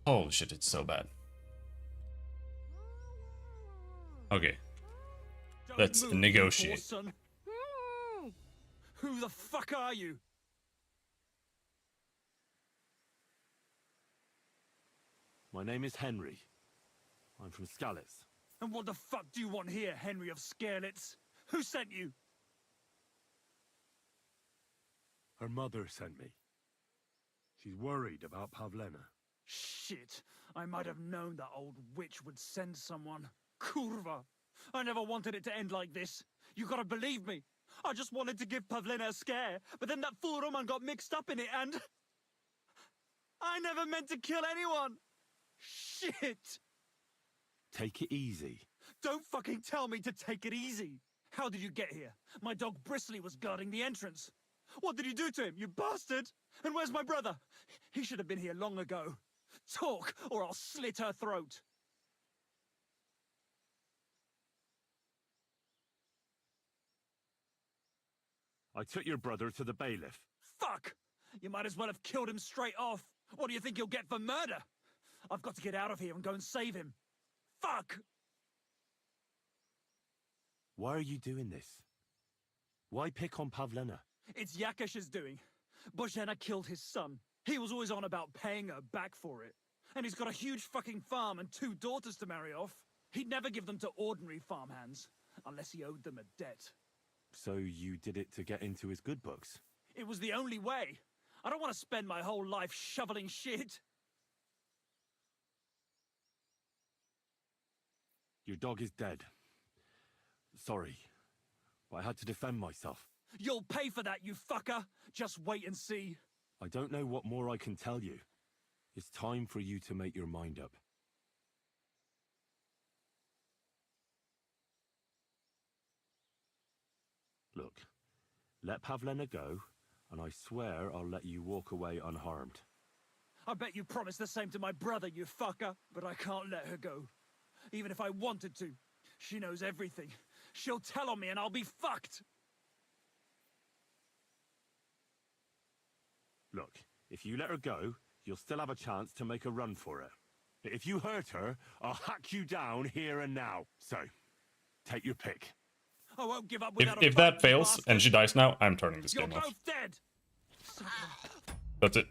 Holy shit, it's so bad. Okay. Let's negotiate. Who the fuck are you? My name is Henry. I'm from Skalitz. And what the fuck do you want here, Henry of Skalitz? Who sent you? Her mother sent me. She's worried about Pavlena. Shit, I might have known that old witch would send someone. Kurva! I never wanted it to end like this. You gotta believe me. I just wanted to give Pavlena a scare, but then that fool Roman got mixed up in it and... I never meant to kill anyone! Shit! Take it easy. Don't fucking tell me to take it easy! How did you get here? My dog Bristly was guarding the entrance. What did you do to him, you bastard? And where's my brother? He should have been here long ago. Talk, or I'll slit her throat. I took your brother to the bailiff. Fuck! You might as well have killed him straight off. What do you think you'll get for murder? I've got to get out of here and go and save him. Fuck! Why are you doing this? Why pick on Pavlena? It's Yakash's doing. Bozhena killed his son. He was always on about paying her back for it. And he's got a huge fucking farm and 2 daughters to marry off. He'd never give them to ordinary farmhands, unless he owed them a debt. So you did it to get into his good books? It was the only way. I don't want to spend my whole life shoveling shit. Your dog is dead. Sorry, but I had to defend myself. You'll pay for that, you fucker! Just wait and see. I don't know what more I can tell you. It's time for you to make your mind up. Look, let Pavlena go, and I swear I'll let you walk away unharmed. I bet you promised the same to my brother, you fucker, but I can't let her go. Even if I wanted to. She knows everything. She'll tell on me and I'll be fucked! Look, if you let her go, you'll still have a chance to make a run for it. But if you hurt her, I'll hack you down here and now. So, take your pick. I won't give up without If that fails and she dies now, I'm turning this game off. You're both dead! That's it.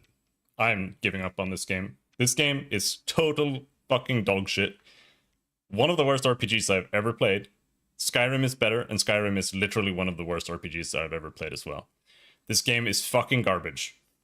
I'm giving up on this game. This game is total fucking dog shit. One of the worst RPGs I've ever played. Skyrim is better, and Skyrim is literally one of the worst RPGs I've ever played as well. This game is fucking garbage.